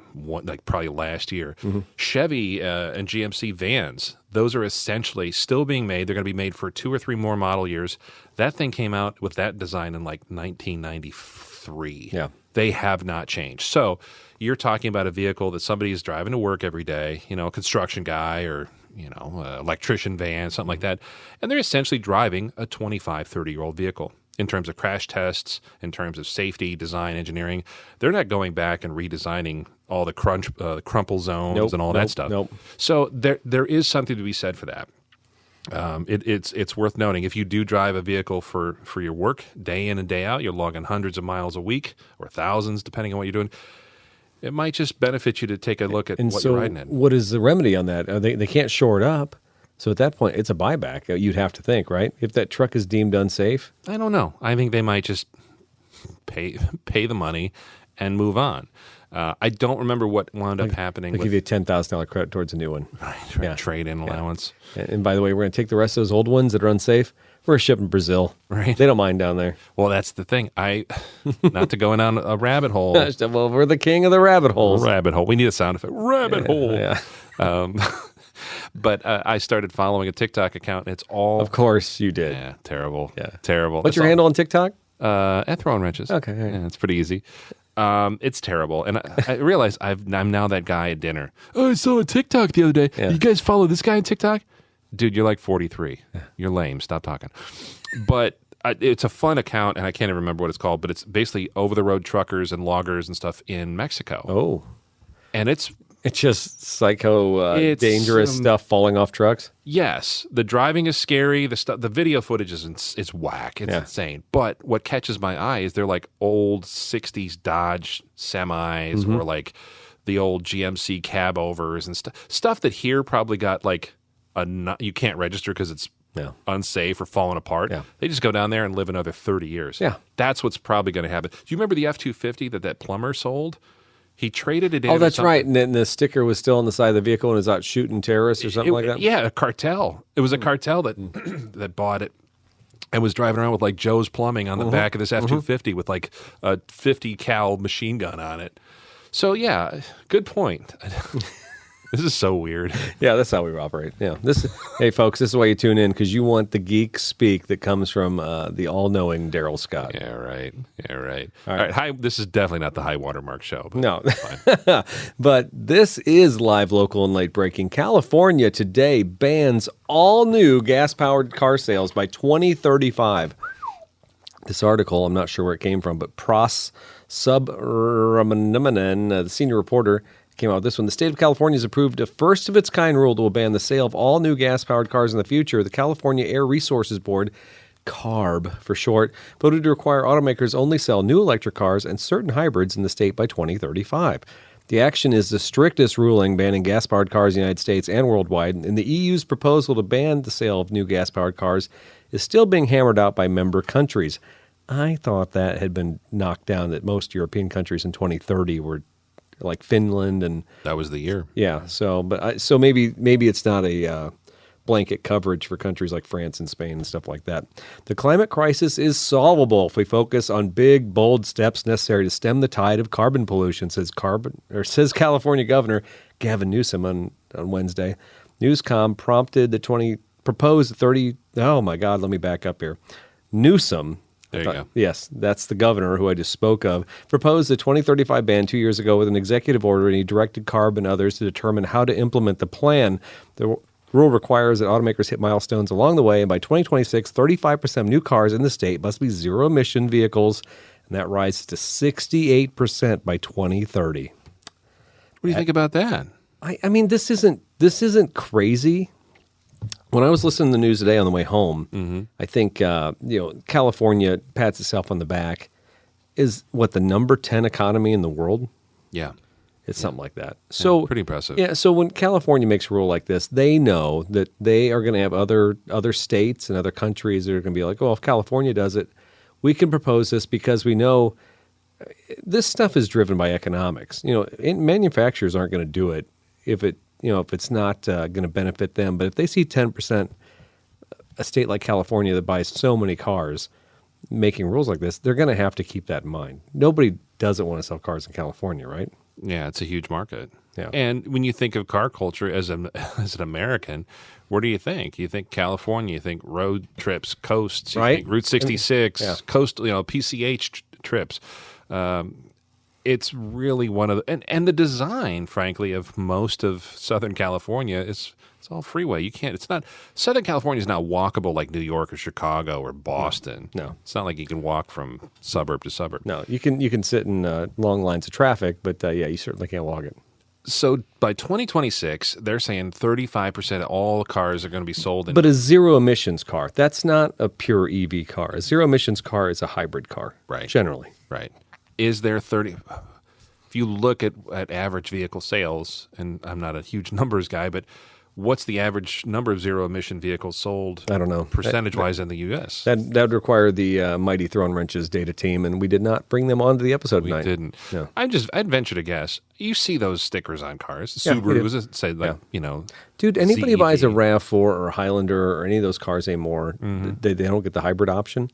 probably last year. Chevy and GMC vans, those are essentially still being made. They're going to be made for 2 or 3 more model years. That thing came out with that design in like 1993. Yeah. They have not changed. So you're talking about a vehicle that somebody is driving to work every day, a construction guy or electrician van, something like that. And they're essentially driving a 25, 30-year-old vehicle in terms of crash tests, in terms of safety, design, engineering. They're not going back and redesigning all the crumple zones and all that stuff. Nope. So there is something to be said for that. It's worth noting, if you do drive a vehicle for your work day in and day out, you're logging hundreds of miles a week or thousands, depending on what you're doing. It might just benefit you to take a look at what you're riding in. What is the remedy on that? They can't shore it up. So at that point, it's a buyback, you'd have to think, right? If that truck is deemed unsafe? I don't know. I think they might just pay the money and move on. I don't remember what wound up happening. They'll give you a $10,000 credit towards a new one. Right, yeah. Trade-in allowance. And by the way, we're going to take the rest of those old ones that are unsafe. We're shipping Brazil. Right. They don't mind down there. Well, that's the thing. Not to go down a rabbit hole. Well, we're the king of the rabbit holes. Rabbit hole. We need a sound effect. Rabbit hole. Yeah. But I started following a TikTok account, and it's all... Of course you did. Yeah, terrible. Yeah. Terrible. What's your handle on TikTok? At Throwin Wrenches. Okay. Right. Yeah, it's pretty easy. It's terrible. And I realize I'm now that guy at dinner. Oh, I saw a TikTok the other day. Yeah. You guys follow this guy on TikTok? Dude, you're like 43. Yeah. You're lame. Stop talking. But it's a fun account, and I can't even remember what it's called, but it's basically over-the-road truckers and loggers and stuff in Mexico. Oh. And it's just psycho, dangerous stuff falling off trucks? Yes. The driving is scary. The video footage is whack. It's insane. But what catches my eye is they're like old 60s Dodge semis or like the old GMC cab overs and stuff that here probably got like you can't register because it's unsafe or falling apart. Yeah. They just go down there and live another 30 years. Yeah. That's what's probably going to happen. Do you remember the F-250 that plumber sold? He traded it in. Oh, that's right. And then the sticker was still on the side of the vehicle and was out shooting terrorists or something like that? Yeah, a cartel. It was a cartel that that bought it and was driving around with like Joe's Plumbing on the back of this F-250 with like a 50 cal machine gun on it. So, yeah, good point. This is so weird. Yeah, that's how we operate. Yeah. Hey, folks, this is why you tune in, because you want the geek speak that comes from the all-knowing Daryl Scott. Yeah, right. All right. This is definitely not the high watermark show. But no. But this is live, local, and late breaking. California today bans all new gas-powered car sales by 2035. This article, I'm not sure where it came from, but Pras Subramanian, the senior reporter, came out with this one. The state of California has approved a first-of-its-kind rule that will ban the sale of all new gas-powered cars in the future. The California Air Resources Board, CARB for short, voted to require automakers only sell new electric cars and certain hybrids in the state by 2035. The action is the strictest ruling banning gas-powered cars in the United States and worldwide, and the EU's proposal to ban the sale of new gas-powered cars is still being hammered out by member countries. I thought that had been knocked down, that most European countries in 2030 were like Finland and... That was the year. Yeah, so maybe it's not a blanket coverage for countries like France and Spain and stuff like that. The climate crisis is solvable if we focus on big, bold steps necessary to stem the tide of carbon pollution, says California Governor Gavin Newsom on Wednesday. Newscom proposed 30. Oh my God, let me back up here. Newsom. There you go. Yes, that's the governor who I just spoke of. Proposed a 2035 ban 2 years ago with an executive order, and he directed CARB and others to determine how to implement the plan. The rule requires that automakers hit milestones along the way, and by 2026, 35% of new cars in the state must be zero-emission vehicles, and that rises to 68% by 2030. What do you think about that? I mean, this isn't crazy. When I was listening to the news today on the way home, I think California pats itself on the back. Is what the number 10 economy in the world? Yeah. It's something like that. So pretty impressive. Yeah. So when California makes a rule like this, they know that they are going to have other states and other countries that are going to be like, oh, if California does it, we can propose this because we know this stuff is driven by economics. Manufacturers aren't going to do it if it's not going to benefit them. But if they see 10%, a state like California that buys so many cars making rules like this, they're going to have to keep that in mind. Nobody doesn't want to sell cars in California, right? Yeah, it's a huge market. Yeah. And when you think of car culture as an American, where do you think? You think California, you think road trips, coasts, you right? think Route 66, coastal, PCH trips. It's really one of the, and the design, frankly, of most of Southern California it's all freeway. Southern California is not walkable like New York or Chicago or Boston. No. It's not like you can walk from suburb to suburb. No, you can sit in long lines of traffic, but you certainly can't walk it. So by 2026, they're saying 35% of all cars are going to be sold. But a zero emissions car, that's not a pure EV car. A zero emissions car is a hybrid car, right? Generally, right. Is there 30? If you look at average vehicle sales, and I'm not a huge numbers guy, but what's the average number of zero-emission vehicles sold? I don't know. Percentage-wise in the U.S.? That would require the mighty Throwin Wrenches data team, and we did not bring them onto the episode tonight. We didn't. No. I'd venture to guess. You see those stickers on cars. Subarus say, Dude, anybody who ZEV. buys a RAV4 or Highlander or any of those cars anymore, they don't get the hybrid option.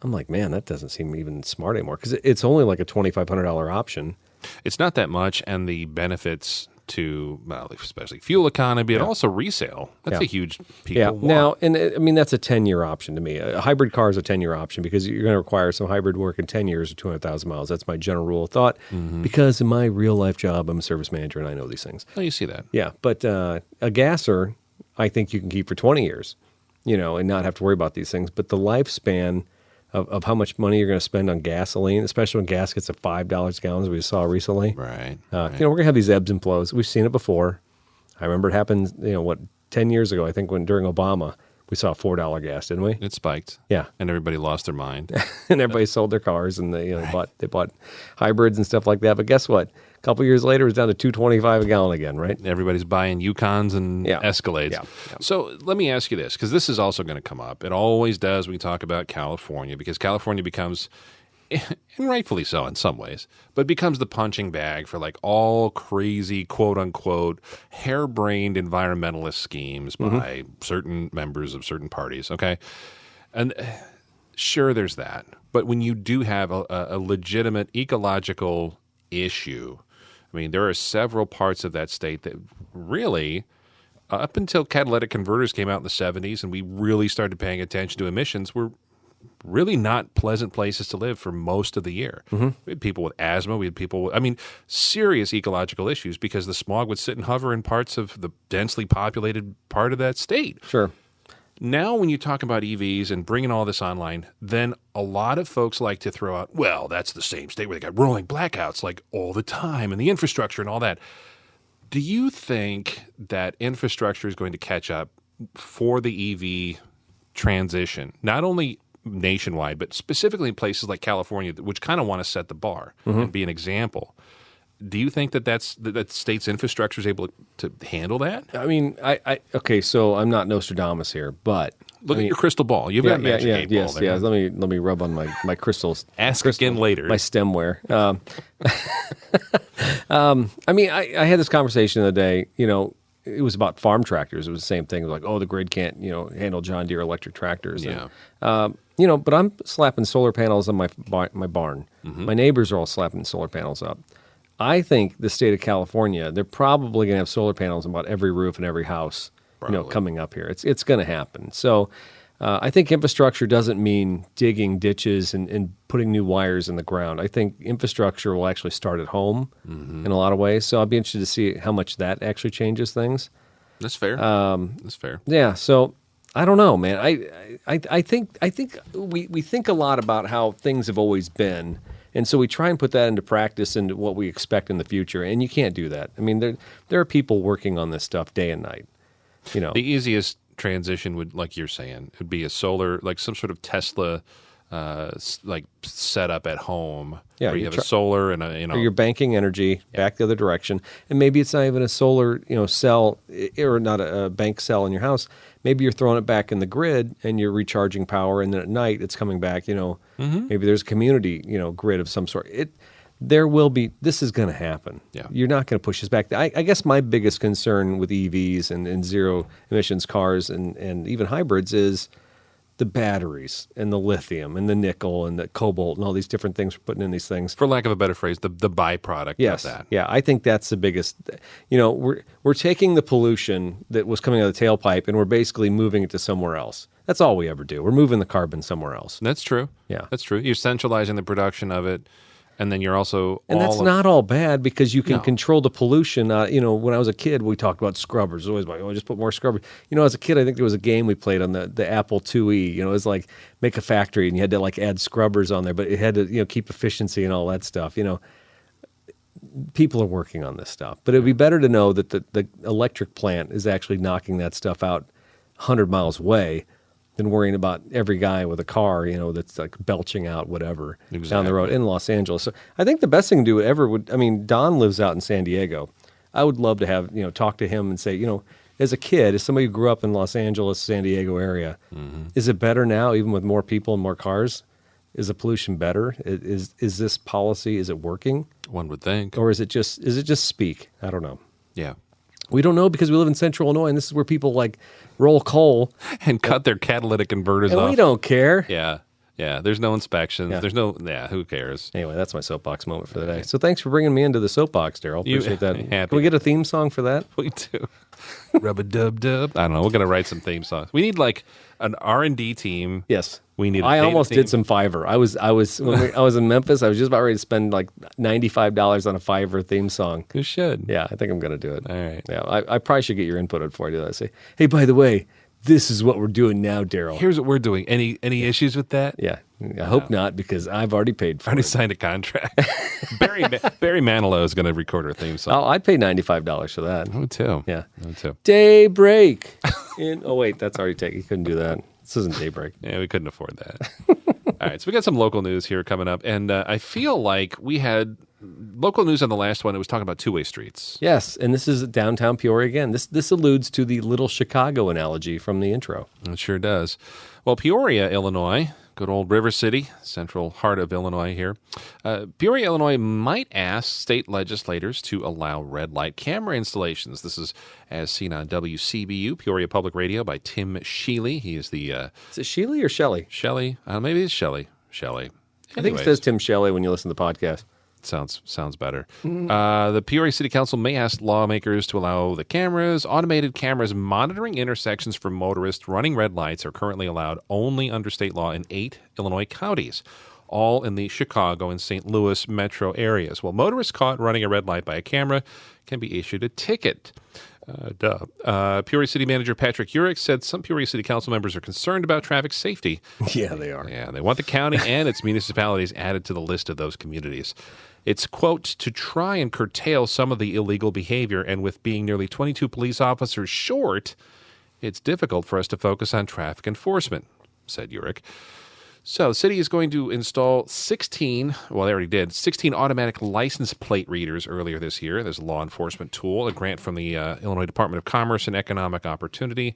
I'm like, man, that doesn't seem even smart anymore because it's only like a $2,500 option. It's not that much, and the benefits to, especially fuel economy, but also resale. That's a huge people want. Now, and I mean, that's a 10-year option to me. A hybrid car is a 10-year option because you're going to require some hybrid work in 10 years or 200,000 miles. That's my general rule of thought because in my real-life job, I'm a service manager, and I know these things. Oh, you see that. Yeah, but a gasser, I think you can keep for 20 years, and not have to worry about these things. But the lifespan of how much money you're going to spend on gasoline, especially when gas gets to $5 a gallon, as we saw recently. Right. We're going to have these ebbs and flows. We've seen it before. I remember it happened, 10 years ago, I think, during Obama, we saw $4 gas, didn't we? It spiked. Yeah. And everybody lost their mind. And everybody sold their cars, and they bought hybrids and stuff like that. But guess what? A couple years later, it was down to $2.25 a gallon again, right? Everybody's buying Yukons and Escalades. Yeah. So let me ask you this, because this is also going to come up. It always does when we talk about California, because California becomes, and rightfully so in some ways, but becomes the punching bag for like all crazy, quote-unquote, harebrained environmentalist schemes by certain members of certain parties, okay? And sure, there's that. But when you do have a legitimate ecological issue, I mean, there are several parts of that state that really, up until catalytic converters came out in the 70s and we really started paying attention to emissions, were really not pleasant places to live for most of the year. We had people with asthma. We had people with, serious ecological issues because the smog would sit and hover in parts of the densely populated part of that state. Sure. Now, when you talk about EVs and bringing all this online, then a lot of folks like to throw out, well, that's the same state where they got rolling blackouts like all the time and the infrastructure and all that. Do you think that infrastructure is going to catch up for the EV transition, not only nationwide, but specifically in places like California, which kind of want to set the bar and be an example? do you think that state's infrastructure is able to handle that? I mean, okay, so I'm not Nostradamus here, but Look at your crystal ball. You've got a magic 8 ball there. Yeah. Let me rub on my crystals. Ask again later. My stemware. I mean, I had this conversation the other day. It was about farm tractors. It was the same thing. It was like, oh, the grid can't handle John Deere electric tractors. Yeah. And, but I'm slapping solar panels on my barn. Mm-hmm. My neighbors are all slapping solar panels up. I think the state of California, they're probably going to have solar panels on about every roof and every house, coming up here. It's going to happen. So I think infrastructure doesn't mean digging ditches and putting new wires in the ground. I think infrastructure will actually start at home in a lot of ways. So I'll be interested to see how much that actually changes things. That's fair. That's fair. Yeah. So I don't know, man. I think we think a lot about how things have always been. And so we try and put that into practice and what we expect in the future. And you can't do that. I mean, there are people working on this stuff day and night. The easiest transition would, like you're saying, would be a solar, like some sort of Tesla, like setup at home. Yeah, where you have a solar and or you're banking energy back the other direction, and maybe it's not even a solar, cell or not a bank cell in your house. Maybe you're throwing it back in the grid and you're recharging power, and then at night it's coming back. Maybe there's a community, grid of some sort. This is going to happen. Yeah. You're not going to push this back. I guess my biggest concern with EVs and zero emissions cars and even hybrids is the batteries and the lithium and the nickel and the cobalt and all these different things we're putting in these things. For lack of a better phrase, the byproduct of that. Yeah, I think that's the biggest. We're taking the pollution that was coming out of the tailpipe and we're basically moving it to somewhere else. That's all we ever do. We're moving the carbon somewhere else. That's true. Yeah. That's true. You're centralizing the production of it. And then you're also that's not all bad because you can control the pollution. When I was a kid, we talked about scrubbers. Always like, just put more scrubbers. As a kid, I think there was a game we played on the Apple IIe. It was like make a factory and you had to like add scrubbers on there, but it had to keep efficiency and all that stuff. People are working on this stuff, but it would be better to know that the electric plant is actually knocking that stuff out 100 miles away than worrying about every guy with a car, that's like belching out whatever down the road in Los Angeles. So I think the best thing to do Don lives out in San Diego. I would love to have, talk to him and say, as a kid, as somebody who grew up in Los Angeles, San Diego area, is it better now, even with more people and more cars? Is the pollution better? Is this policy, is it working? One would think. Or is it just speak? I don't know. Yeah. We don't know because we live in Central Illinois, and this is where people like roll coal and cut their catalytic converters off. And we don't care. Yeah. There's no inspections. Yeah. There's no. Yeah, who cares? Anyway, that's my soapbox moment for the day. So thanks for bringing me into the soapbox, Daryl. Appreciate that. Happy. Can we get a theme song for that? We do. Rub-a-dub-dub. I don't know. We're gonna write some theme songs. We need like an R&D team. Yes. We need. I almost did some Fiverr. I was when I was in Memphis. I was just about ready to spend like $95 on a Fiverr theme song. You should. Yeah, I think I'm going to do it. All right. Yeah, I probably should get your input before I do that. I say, hey, by the way, this is what we're doing now, Daryl. Here's what we're doing. Any issues with that? Yeah, I hope not because I've already paid for it. Already signed a contract. Barry Manilow is going to record our theme song. Oh, I'd pay $95 for that. Me too. Yeah. Me too. Daybreak. Wait, that's already taken. You couldn't do that. This isn't Daybreak. Yeah, we couldn't afford that. All right, so we got some local news here coming up, and I feel like we had local news on the last one. It was talking about two-way streets. Yes, and this is downtown Peoria again. This alludes to the Little Chicago analogy from the intro. It sure does. Well, Peoria, Illinois, good old River City, central heart of Illinois here. Peoria, Illinois might ask state legislators to allow red light camera installations. This is as seen on WCBU, Peoria Public Radio, by Tim Shealy. He is the... Is it Shealy or Shelley? Shelley? Maybe it's Shelley. I think it says Tim Shelley when you listen to the podcast. Sounds better. The Peoria City Council may ask lawmakers to allow the cameras. Automated cameras monitoring intersections for motorists running red lights are currently allowed only under state law in 8 Illinois counties, all in the Chicago and St. Louis metro areas. Well, motorists caught running a red light by a camera can be issued a ticket. Peoria City Manager Patrick Urich said some Peoria City Council members are concerned about traffic safety. Yeah, they are. Yeah, they want the county and its municipalities added to the list of those communities. It's, quote, to try and curtail some of the illegal behavior, and with being nearly 22 police officers short, it's difficult for us to focus on traffic enforcement, said Urich. So the city is going to install 16, well, they already did, 16 automatic license plate readers earlier this year. There's a law enforcement tool, a grant from the Illinois Department of Commerce and Economic Opportunity.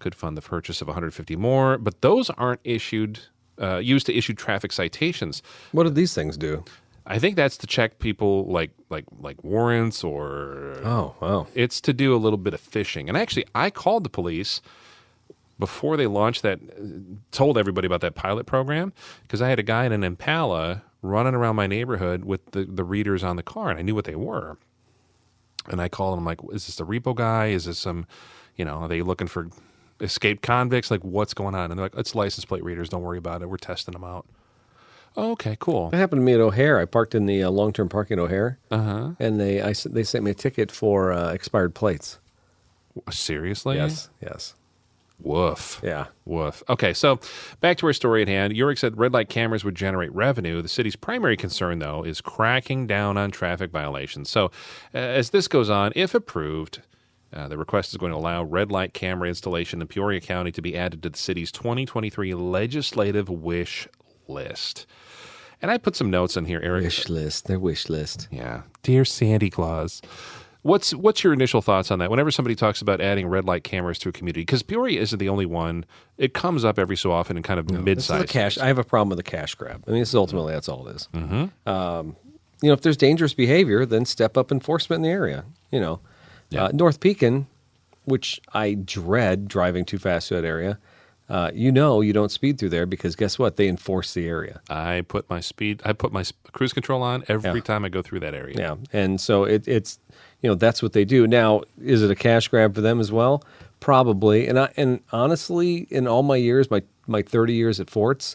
Could fund the purchase of 150 more, but those aren't used to issue traffic citations. What do these things do? I think that's to check people like warrants or... Oh, wow. It's to do a little bit of fishing. And actually, I called the police before they launched that, told everybody about that pilot program, because I had a guy in an Impala running around my neighborhood with the readers on the car, and I knew what they were. And I called him, I'm like, is this a repo guy? Is this some, are they looking for escaped convicts? Like, what's going on? And they're like, it's license plate readers. Don't worry about it. We're testing them out. Oh, okay, cool. That happened to me at O'Hare. I parked in the long-term parking at O'Hare, and they sent me a ticket for expired plates. Seriously? Yes. Woof. Yeah. Woof. Okay, so back to our story at hand. Urick said red light cameras would generate revenue. The city's primary concern, though, is cracking down on traffic violations. So as this goes on, if approved, the request is going to allow red light camera installation in Peoria County to be added to the city's 2023 legislative wish list. And I put some notes in here, Eric. Their wish list. Yeah. Dear Santa Claus. What's your initial thoughts on that? Whenever somebody talks about adding red light cameras to a community, because Peoria isn't the only one. It comes up every so often in kind of mid-sized. Cash. I have a problem with the cash grab. I mean, this is ultimately that's all it is. Mm-hmm. If there's dangerous behavior, then step up enforcement in the area. North Pekin, which I dread driving too fast to that area. You don't speed through there because guess what? They enforce the area. I put my cruise control on every time I go through that area. Yeah, and so it's that's what they do. Now, is it a cash grab for them as well? Probably. And honestly, in all my years, my 30 years at Forts,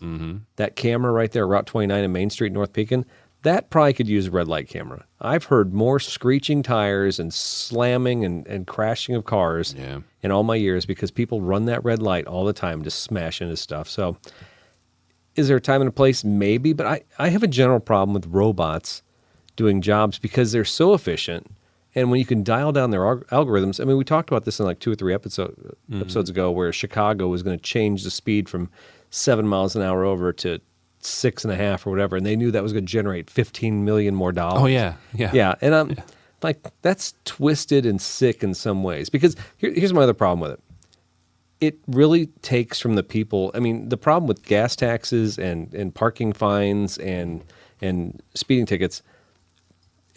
that camera right there, Route 29 and Main Street, North Pekin, that probably could use a red light camera. I've heard more screeching tires and slamming and crashing of cars in all my years because people run that red light all the time, just smash into stuff. So is there a time and a place? Maybe, but I have a general problem with robots doing jobs because they're so efficient. And when you can dial down their algorithms, I mean, we talked about this in like 2 or 3 episodes ago where Chicago was going to change the speed from 7 miles an hour over to 6.5 or whatever, and they knew that was going to generate $15 million more dollars. Oh yeah. And I'm like, that's twisted and sick in some ways. Because here's my other problem with it. It really takes from the people. I mean, the problem with gas taxes and parking fines and speeding tickets.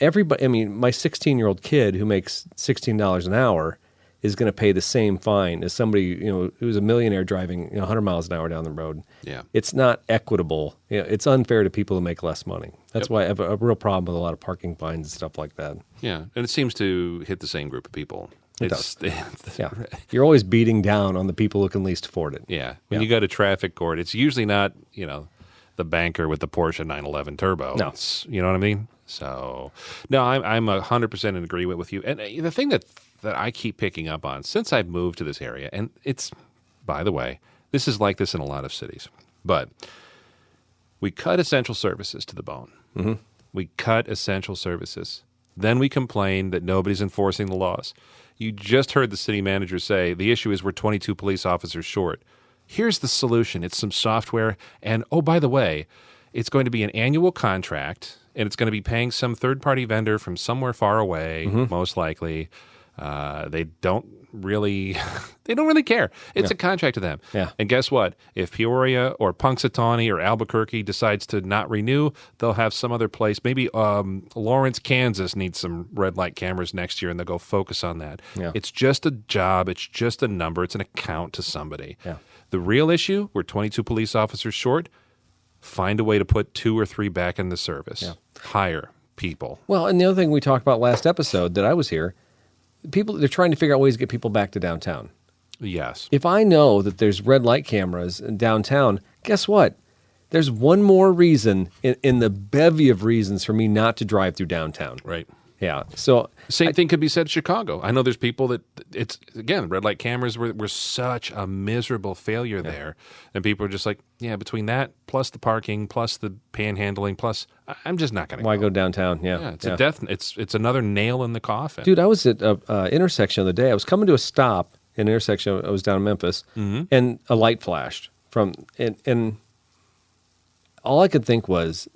Everybody. I mean, my 16-year-old kid who makes $16 an hour is going to pay the same fine as somebody, who's a millionaire driving 100 miles an hour down the road. Yeah. It's not equitable. It's unfair to people who make less money. That's why I have a real problem with a lot of parking fines and stuff like that. Yeah, and it seems to hit the same group of people. It does. Yeah. You're always beating down on the people who can least afford it. Yeah. When you go to traffic court, it's usually not, the banker with the Porsche 911 Turbo. No. You know what I mean? So, no, I'm 100% in agreement with you. And the thing that I keep picking up on since I've moved to this area, and it's, by the way, this is like this in a lot of cities, but we cut essential services to the bone. Mm-hmm. We cut essential services. Then we complain that nobody's enforcing the laws. You just heard the city manager say the issue is we're 22 police officers short. Here's the solution. It's some software. And, oh, by the way, it's going to be an annual contract, and it's going to be paying some third-party vendor from somewhere far away, most likely. They don't really care. It's a contract to them. Yeah. And guess what? If Peoria or Punxsutawney or Albuquerque decides to not renew, they'll have some other place. Maybe Lawrence, Kansas needs some red light cameras next year, and they'll go focus on that. Yeah. It's just a job. It's just a number. It's an account to somebody. Yeah. The real issue, we're 22 police officers short. Find a way to put 2 or 3 back in the service. Yeah. Hire people. Well, and the other thing we talked about last episode that I was here, they're trying to figure out ways to get people back to downtown. Yes. If I know that there's red light cameras in downtown, guess what? There's one more reason in the bevy of reasons for me not to drive through downtown. Right. Yeah. So Same thing could be said in Chicago. I know there's people that it's, again, red light cameras were such a miserable failure there. And people are just like, yeah, between that plus the parking plus the panhandling plus I'm just not going to why go downtown? Yeah. Yeah, it's a death. It's another nail in the coffin. Dude, I was at an intersection the other day. I was coming to a stop in an intersection. I was down in Memphis, and a light flashed and all I could think was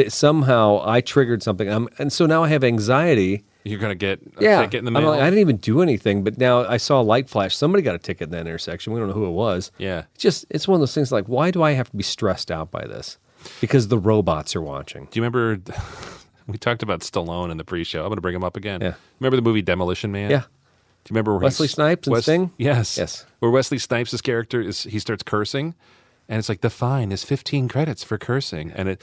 somehow I triggered something, and so now I have anxiety. You're going to get a Yeah, ticket in the mail? I didn't even do anything, but now I saw a light flash. Somebody got a ticket in that intersection. We don't know who it was. Yeah. It's one of those things like, why do I have to be stressed out by this? Because the robots are watching. Do you remember, we talked about Stallone in the pre-show. I'm going to bring him up again. Yeah. Remember the movie Demolition Man? Yeah. Do you remember where Wesley Snipes and Sting? Yes. Yes. Where Wesley Snipes' character he starts cursing, and it's like the fine is 15 credits for cursing, and it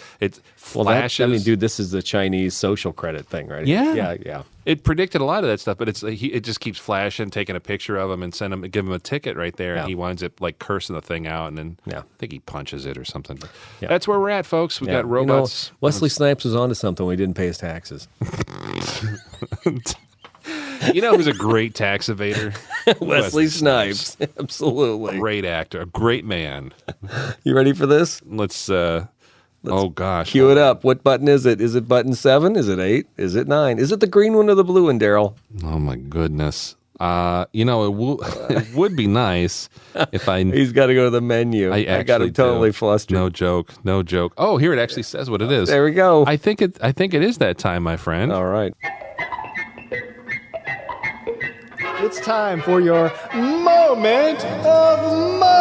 flashes. Dude, this is the Chinese social credit thing, right? Yeah. Yeah. It predicted a lot of that stuff, but it just keeps flashing, taking a picture of him and give him a ticket right there, and he winds up like cursing the thing out, and then I think he punches it or something. But that's where we're at, folks. We got robots. Wesley Snipes was onto something when he didn't pay his taxes. You know who's a great tax evader? Wesley Snipes. Absolutely. Great actor. A great man. You ready for this? Let's oh, gosh. Cue it up. What button is it? Is it button 7? Is it 8? Is it 9? Is it the green one or the blue one, Daryl? Oh, my goodness. It would be nice if I... He's got to go to the menu. I got him totally flustered. No joke. Oh, here it actually says what it is. There we go. I think it is that time, my friend. All right. It's time for your moment of Musk.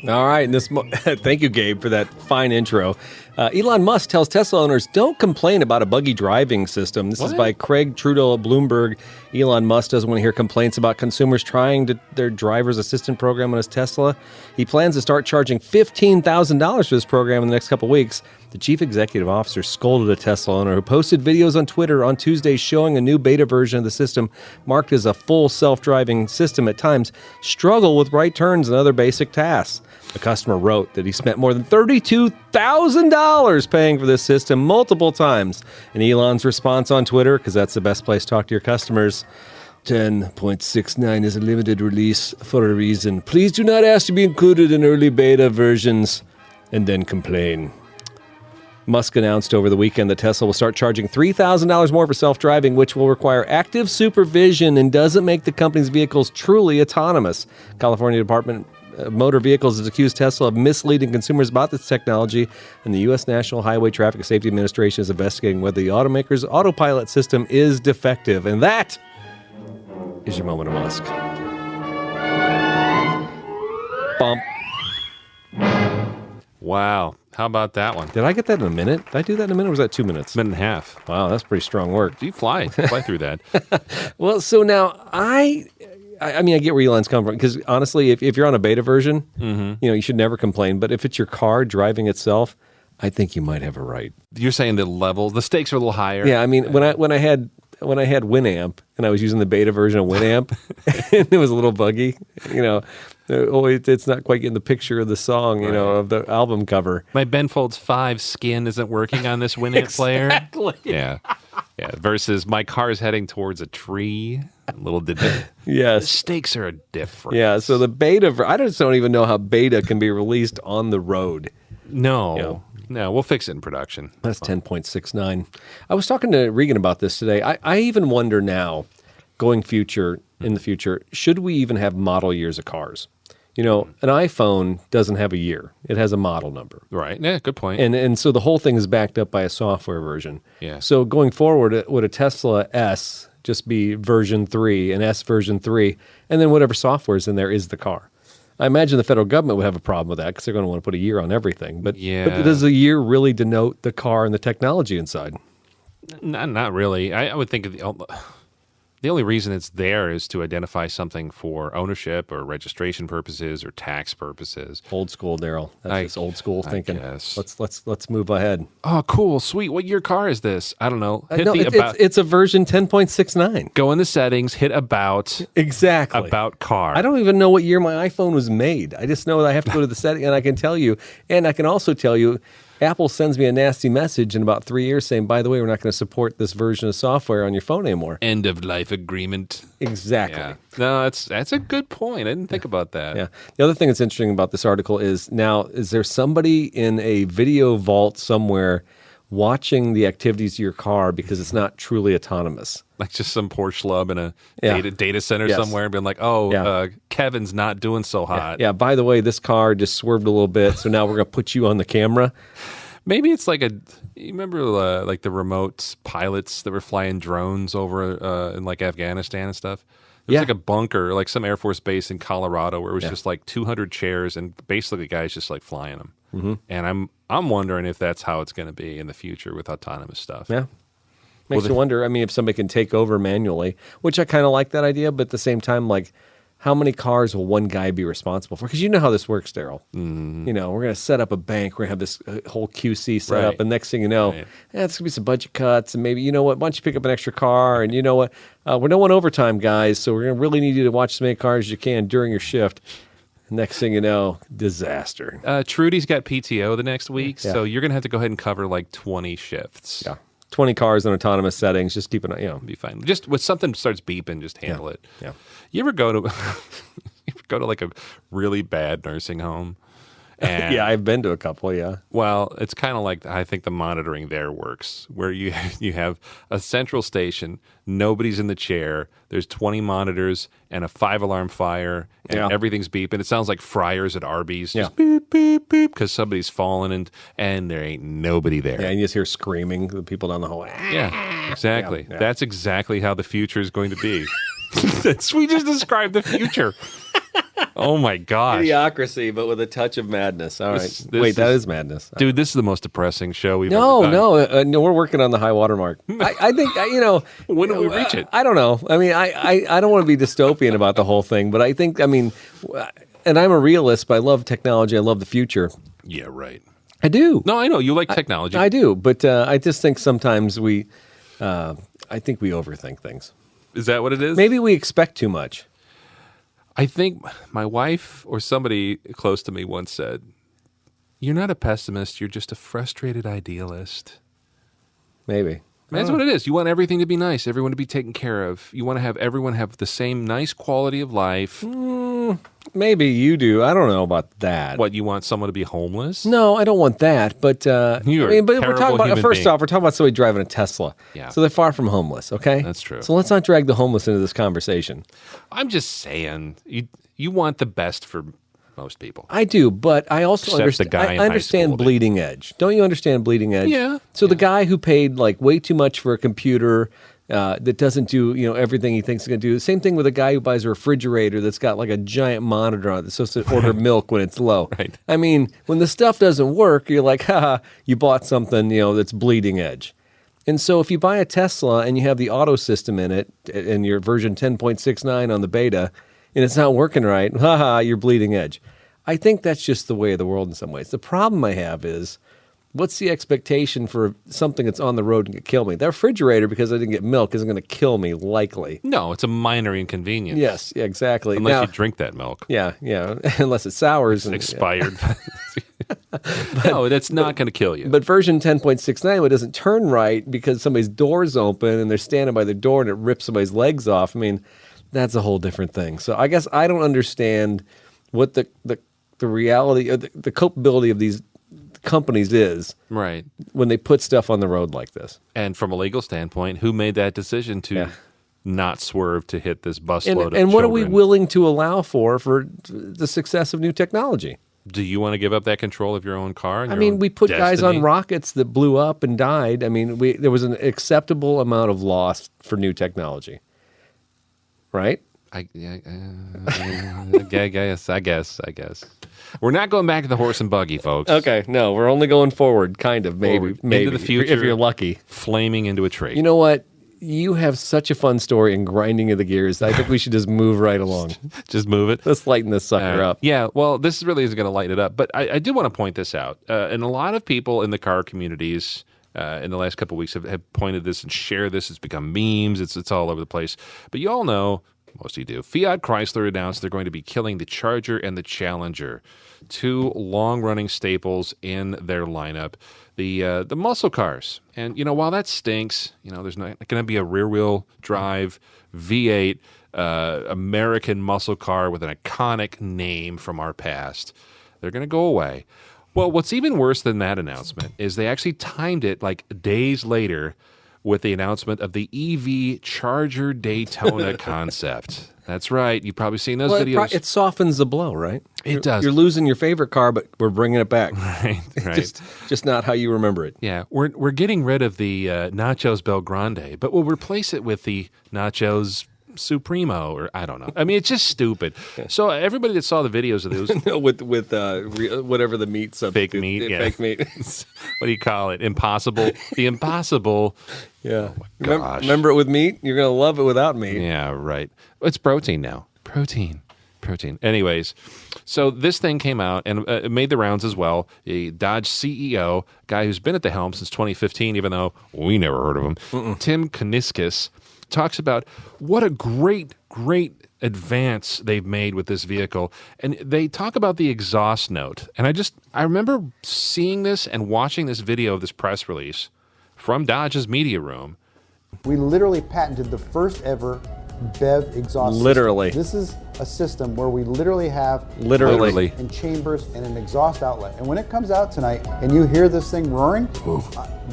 All right. Thank you, Gabe, for that fine intro. Elon Musk tells Tesla owners, don't complain about a buggy driving system. This is by Craig Trudeau of Bloomberg. Elon Musk doesn't want to hear complaints about consumers trying their driver's assistant program on his Tesla. He plans to start charging $15,000 for this program in the next couple of weeks. The chief executive officer scolded a Tesla owner who posted videos on Twitter on Tuesday showing a new beta version of the system marked as a full self-driving system at times struggle with right turns and other basic tasks. The customer wrote that he spent more than $32,000 paying for this system multiple times. And Elon's response on Twitter, because that's the best place to talk to your customers, 10.69 is a limited release for a reason. Please do not ask to be included in early beta versions and then complain. Musk announced over the weekend that Tesla will start charging $3,000 more for self-driving, which will require active supervision and doesn't make the company's vehicles truly autonomous. California Department of Motor Vehicles has accused Tesla of misleading consumers about this technology, and the U.S. National Highway Traffic Safety Administration is investigating whether the automaker's autopilot system is defective. And that is your moment of Musk. Bump. Wow. How about that one? Did I get that in a minute? Did I do that in a minute, or was that 2 minutes? Minute and a half. Wow, that's pretty strong work. You fly through that. Well, so now I get where Elon's coming from, because honestly, if you're on a beta version, you should never complain. But if it's your car driving itself, I think you might have a right. You're saying the stakes are a little higher. Yeah, I mean, when I had Winamp and I was using the beta version of Winamp, and it was a little buggy, it's not quite getting the picture of the song, of the album cover. My Ben Folds 5 skin isn't working on this Winamp player. Exactly. Yeah. Versus my car's heading towards a tree. Yes. The stakes are different. Yeah. So the beta, I just don't even know how beta can be released on the road. No, we'll fix it in production. That's 10.69. I was talking to Regan about this today. I even wonder now, in the future, should we even have model years of cars? An iPhone doesn't have a year. It has a model number. Right. Yeah, good point. And so the whole thing is backed up by a software version. Yeah. So going forward, would a Tesla S just be version 3, an S version 3, and then whatever software is in there is the car? I imagine the federal government would have a problem with that because they're going to want to put a year on everything. But does a year really denote the car and the technology inside? Not really. I would think the only reason it's there is to identify something for ownership or registration purposes or tax purposes. Old school, Daryl. That's just old school thinking. Guess. Let's move ahead. Oh, cool, sweet. What year car is this? I don't know. It's a version 10.69. Go in the settings, hit about. Exactly. About car. I don't even know what year my iPhone was made. I just know that I have to go to the setting, and I can tell you. And I can also tell you, Apple sends me a nasty message in about 3 years saying, by the way, we're not going to support this version of software on your phone anymore. End of life agreement. Exactly. Yeah. No, that's a good point. I didn't think about that. Yeah. The other thing that's interesting about this article is there somebody in a video vault somewhere watching the activities of your car because it's not truly autonomous? Like just some poor schlub in a Yeah. data center Yes. somewhere and being like, Kevin's not doing so hot. Yeah, by the way, this car just swerved a little bit, so now we're going to put you on the camera. Maybe it's like you remember like the remote pilots that were flying drones over in like Afghanistan and stuff? There was like a bunker, like some Air Force base in Colorado where it was just like 200 chairs and basically guys just like flying them. Mm-hmm. And I'm wondering if that's how it's going to be in the future with autonomous stuff. Yeah. Makes you wonder, I mean, if somebody can take over manually, which I kind of like that idea, but at the same time, like, how many cars will one guy be responsible for? Because you know how this works, Daryl. Mm-hmm. You know, we're going to set up a bank. We're going to have this whole QC set up. And next thing you know, it's going to be some budget cuts. And maybe, you know what, why don't you pick up an extra car? And you know what, we're no one overtime, guys. So we're going to really need you to watch as many cars as you can during your shift. Next thing you know, disaster. Trudy's got PTO the next week. So you're going to have to go ahead and cover like 20 shifts. Yeah. 20 cars in autonomous settings. Just keep an eye, be fine. Just when something starts beeping, just handle it. Yeah. You ever go to like a really bad nursing home? And, yeah, I've been to a couple, yeah. Well, it's kind of like I think the monitoring there works, where you have a central station, nobody's in the chair, there's 20 monitors and a 5-alarm fire, and everything's beeping. It sounds like fryers at Arby's, just beep, beep, beep, because somebody's fallen and there ain't nobody there. Yeah, and you just hear screaming, the people down the hallway. Yeah, exactly. Yeah. That's exactly how the future is going to be. We just described the future. Oh my gosh. Idiocracy, but with a touch of madness. All right. Wait, that is madness. Dude, this is the most depressing show we've ever done. No, we're working on the high water mark. I think, when do we reach it? I don't know. I mean, I don't want to be dystopian about the whole thing, but I think, and I'm a realist, but I love technology. I love the future. Yeah, right. I do. No, I know. You like technology. I do, but I just think sometimes I think we overthink things. Is that what it is? Maybe we expect too much. I think my wife or somebody close to me once said, "You're not a pessimist, you're just a frustrated idealist." Maybe. That's what it is. You want everything to be nice, everyone to be taken care of. You want to have everyone have the same nice quality of life. Maybe you do. I don't know about that. What, you want someone to be homeless? No, I don't want that. But but we're talking about first off, we're talking about somebody driving a Tesla. Yeah. So they're far from homeless. Okay, that's true. So let's not drag the homeless into this conversation. I'm just saying, you want the best for most people. I do, but I also understand. I understand bleeding edge. Don't you understand bleeding edge? Yeah. So the guy who paid like way too much for a computer that doesn't do everything he thinks it's going to do. The same thing with a guy who buys a refrigerator that's got like a giant monitor on it that's supposed to order milk when it's low. Right. I mean, when the stuff doesn't work, you're like, haha, you bought something that's bleeding edge. And so if you buy a Tesla and you have the auto system in it and your version 10.69 on the beta and it's not working right, haha, you're bleeding edge. I think that's just the way of the world in some ways. The problem I have is, what's the expectation for something that's on the road and could kill me? That refrigerator, because I didn't get milk, isn't going to kill me, likely. No, it's a minor inconvenience. Yes, yeah, exactly. Unless you drink that milk. Yeah, unless it sours. It's expired. No, that's not going to kill you. But version 10.69, it doesn't turn right because somebody's door's open and they're standing by the door and it rips somebody's legs off. I mean, that's a whole different thing. So I guess I don't understand what the reality, the culpability of these companies is right when they put stuff on the road like this. And from a legal standpoint, who made that decision to not swerve to hit this busload of children? And what are we willing to allow for the success of new technology? Do you want to give up that control of your own car? I mean, we put guys on rockets that blew up and died. I mean, there was an acceptable amount of loss for new technology, right? I guess. We're not going back to the horse and buggy, folks. Okay, no, we're only going forward, kind of, maybe into the future, if you're lucky. Flaming into a tree. You know what? You have such a fun story in grinding of the gears. I think we should just move right along. Just move it. Let's lighten this sucker up. Yeah, well, this really isn't going to lighten it up. But I do want to point this out. And a lot of people in the car communities in the last couple of weeks have pointed this and shared this. It's become memes. It's all over the place. But you all know, most of you do, Fiat Chrysler announced they're going to be killing the Charger and the Challenger, two long-running staples in their lineup. The muscle cars. And, while that stinks, there's not going to be a rear-wheel drive V8 American muscle car with an iconic name from our past. They're going to go away. Well, what's even worse than that announcement is they actually timed it like days later with the announcement of the EV Charger Daytona concept. That's right. You've probably seen those videos. It softens the blow, right? It does. You're losing your favorite car, but we're bringing it back. Right. just not how you remember it. Yeah, we're getting rid of the Nachos Belgrande, but we'll replace it with the Nachos Supremo, or I don't know. I mean, it's just stupid. So everybody that saw the videos of those with whatever the meat substitute. fake meat, Fake meat. What do you call it? Impossible. The impossible. Yeah. Oh my gosh. Remember it with meat? You're gonna love it without meat. Yeah, right. It's protein now. Protein. Anyways, so this thing came out and it made the rounds as well. A Dodge CEO, guy who's been at the helm since 2015, even though we never heard of him. Tim Kuniskis talks about what a great advance they've made with this vehicle. And they talk about the exhaust note. And I remember seeing this and watching this video of this press release from Dodge's media room. We literally patented the first ever BEV exhaust Literally. system. This is a system where we literally have Literally. and chambers and an exhaust outlet. And when it comes out tonight and you hear this thing roaring,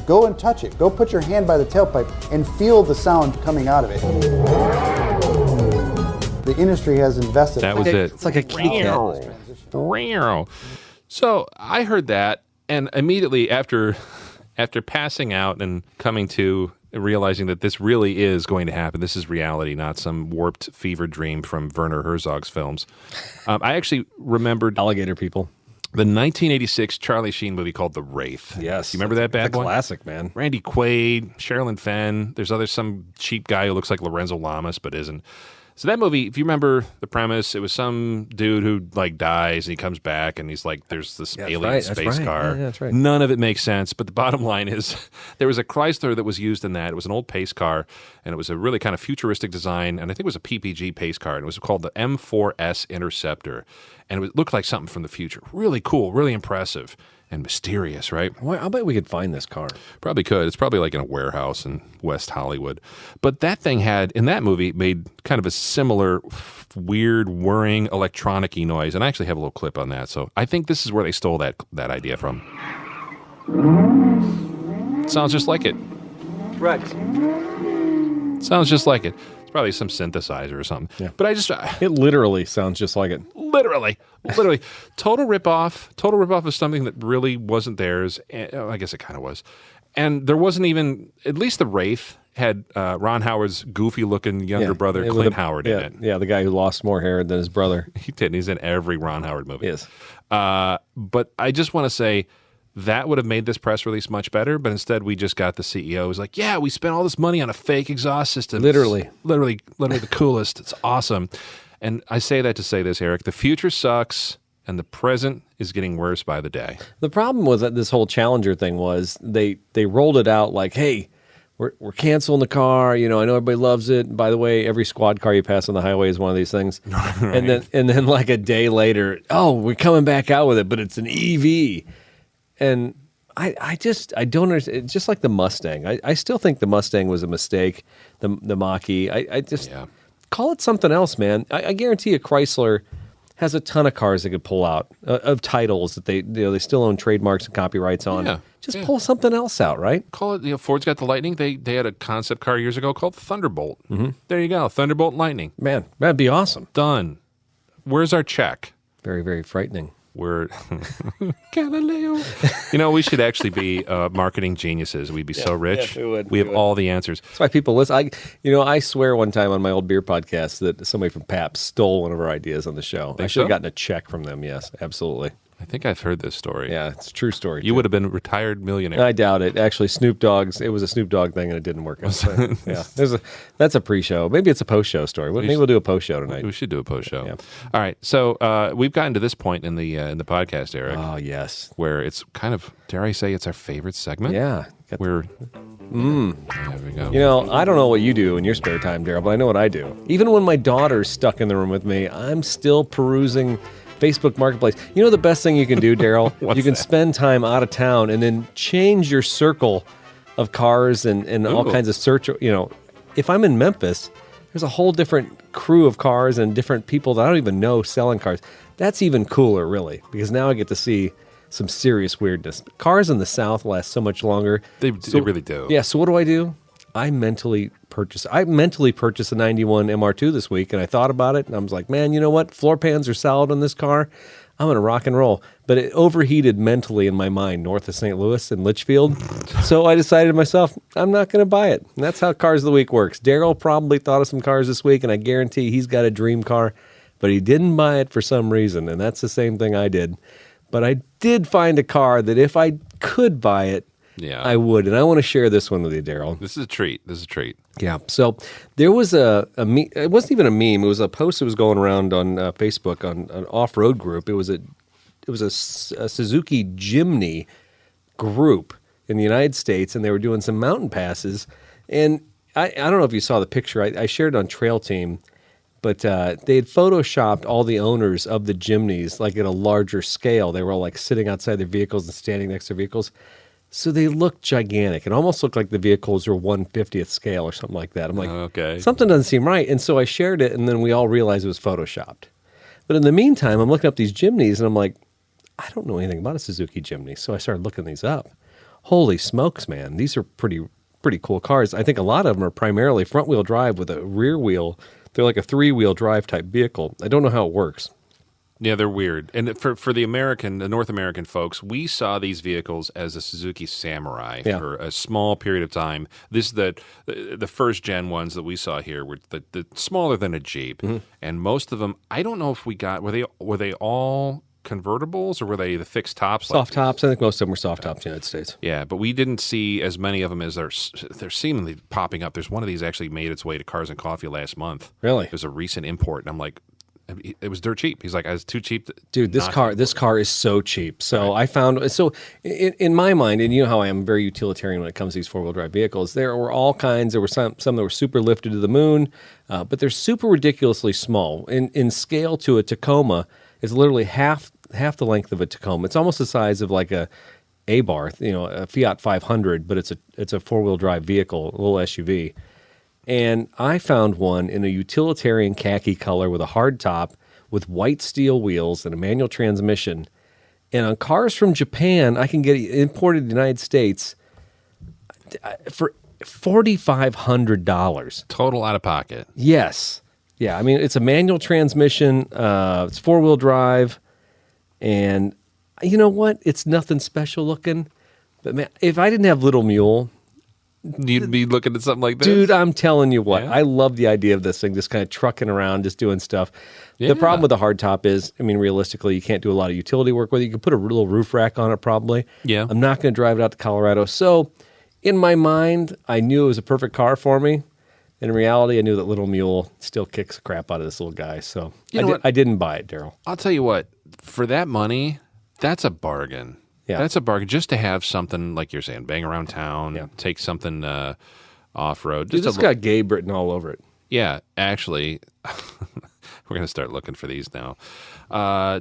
go and touch it. Go put your hand by the tailpipe and feel the sound coming out of it. The industry has invested. That was it. It's like a kitty cat. So I heard that, and immediately after passing out and coming to realizing that this really is going to happen, this is reality, not some warped fever dream from Werner Herzog's films. I actually remembered Alligator people. the 1986 Charlie Sheen movie called The Wraith. Yes. You remember that bad boy? Classic, man. Randy Quaid, Sherilyn Fenn. There's some cheap guy who looks like Lorenzo Lamas but isn't. So that movie, if you remember the premise, it was some dude who dies and he comes back and he's like, there's this alien space car. Yeah, that's right. None of it makes sense. But the bottom line is there was a Chrysler that was used in that. It was an old pace car and it was a really kind of futuristic design. And I think it was a PPG pace car. And it was called the M4S Interceptor. And it looked like something from the future. Really cool, really impressive. And mysterious, right? Well, I bet we could find this car. Probably could. It's probably like in a warehouse in West Hollywood. But that thing in that movie, made kind of a similar weird, whirring, electronic-y noise. And I actually have a little clip on that. So I think this is where they stole that idea from. Sounds just like it. Right. Sounds just like it. It's probably some synthesizer or something. Yeah. But It literally sounds just like it. Literally. Total ripoff of something that really wasn't theirs. I guess it kind of was. And there wasn't even, at least the Wraith had Ron Howard's goofy-looking younger brother, Clint Howard, in it. Yeah, the guy who lost more hair than his brother. He did. He's in every Ron Howard movie. Yes. But I just want to say that would have made this press release much better, but instead we just got the CEO who's like, yeah, we spent all this money on a fake exhaust system. Literally the coolest. It's awesome. And I say that to say this, Eric. The future sucks, and the present is getting worse by the day. The problem with this whole Challenger thing was they rolled it out like, hey, we're canceling the car. I know everybody loves it. And by the way, every squad car you pass on the highway is one of these things. Right. And then like a day later, we're coming back out with it, but it's an EV. And I don't understand. It's just like the Mustang. I still think the Mustang was a mistake. The Mach-E. I just call it something else, man. I guarantee you Chrysler has a ton of cars they could pull out of titles that they still own trademarks and copyrights on. Yeah. Just pull something else out, right? Call it. Ford's got the Lightning. They had a concept car years ago called Thunderbolt. Mm-hmm. There you go. Thunderbolt Lightning. Man, that'd be awesome. Done. Where's our check? Very, very frightening. We're Galileo. We should actually be marketing geniuses. We'd be so rich. Yeah, we would. We have all the answers. That's why people listen. I swear one time on my old beer podcast that somebody from Pabst stole one of our ideas on the show. I should have gotten a check from them. Yes, absolutely. I think I've heard this story. Yeah, it's a true story. You would have been a retired millionaire. I doubt it. Actually, it was a Snoop Dogg thing and it didn't work out. So, yeah, that's a pre-show. Maybe it's a post-show story. Maybe we'll do a post-show tonight. We should do a post-show. Yeah. All right. So we've gotten to this point in the podcast, Eric. Oh, yes. Where it's kind of, dare I say, it's our favorite segment? Yeah. There we go. I don't know what you do in your spare time, Daryl, but I know what I do. Even when my daughter's stuck in the room with me, I'm still perusing Facebook Marketplace. The best thing you can do, Daryl? You can spend time out of town and then change your circle of cars and all kinds of search. If I'm in Memphis, there's a whole different crew of cars and different people that I don't even know selling cars. That's even cooler, really, because now I get to see some serious weirdness. Cars in the South last so much longer. They really do. Yeah, so what do? I mentally purchased a 91 MR2 this week, and I thought about it, and I was like, man, you know what? Floor pans are solid on this car. I'm going to rock and roll. But it overheated mentally in my mind north of St. Louis and Litchfield. So I decided to myself, I'm not going to buy it. And that's how Cars of the Week works. Daryl probably thought of some cars this week, and I guarantee he's got a dream car, but he didn't buy it for some reason, and that's the same thing I did. But I did find a car that if I could buy it, I would. And I want to share this one with you, Daryl. This is a treat. Yeah. So there was it wasn't even a meme. It was a post that was going around on Facebook on an off-road group. It was a Suzuki Jimny group in the United States, and they were doing some mountain passes. And I don't know if you saw the picture. I shared it on Trail Team, but they had photoshopped all the owners of the Jimnys like at a larger scale. They were all like sitting outside their vehicles and standing next to their vehicles. So they looked gigantic. It almost looked like the vehicles were 1/50th scale or something like that. I'm like, okay, something doesn't seem right. And so I shared it, and then we all realized it was photoshopped. But in the meantime, I'm looking up these Jimnys, and I'm like, I don't know anything about a Suzuki Jimny. So I started looking these up. Holy smokes, man. These are pretty cool cars. I think a lot of them are primarily front-wheel drive with a rear wheel. They're like a three-wheel drive type vehicle. I don't know how it works. Yeah, they're weird. And for the North American folks, we saw these vehicles as a Suzuki Samurai for a small period of time. This the first gen ones that we saw here were the smaller than a Jeep, and most of them, I don't know if we got were they all convertibles or were they the fixed tops? Soft tops. I think most of them were soft tops in the United States. Yeah, but we didn't see as many of them as they're seemingly popping up. There's one of these actually made its way to Cars and Coffee last month. Really? It was a recent import, and I'm like, it was dirt cheap. He's like, it's too cheap. Dude, this car is so cheap. So I found, in my mind, and you know how I am very utilitarian when it comes to these four-wheel drive vehicles, there were all kinds. There were some that were super lifted to the moon, but they're super ridiculously small. In scale to a Tacoma, it's literally half the length of a Tacoma. It's almost the size of like a bar, a Fiat 500, but it's a four-wheel drive vehicle, a little SUV. And I found one in a utilitarian khaki color with a hard top, with white steel wheels and a manual transmission. And on cars from Japan, I can get it imported to the United States for $4,500. Total out of pocket. Yes. Yeah, I mean, it's a manual transmission. It's four-wheel drive. And you know what? It's nothing special looking. But man, if I didn't have Little Mule... You'd be looking at something like this? Dude, I'm telling you what. Yeah. I love the idea of this thing, just kind of trucking around, just doing stuff. Yeah. The problem with the hardtop is, I mean, realistically, you can't do a lot of utility work with it. You can put a little roof rack on it probably. Yeah. I'm not going to drive it out to Colorado. So in my mind, I knew it was a perfect car for me. In reality, I knew that Little Mule still kicks the crap out of this little guy. So I didn't buy it, Daryl. I'll tell you what. For that money, that's a bargain. Yeah. That's a bargain just to have something, like you're saying, bang around town, take something off-road. Dude, this got Gabe written all over it. Yeah, actually, we're going to start looking for these now.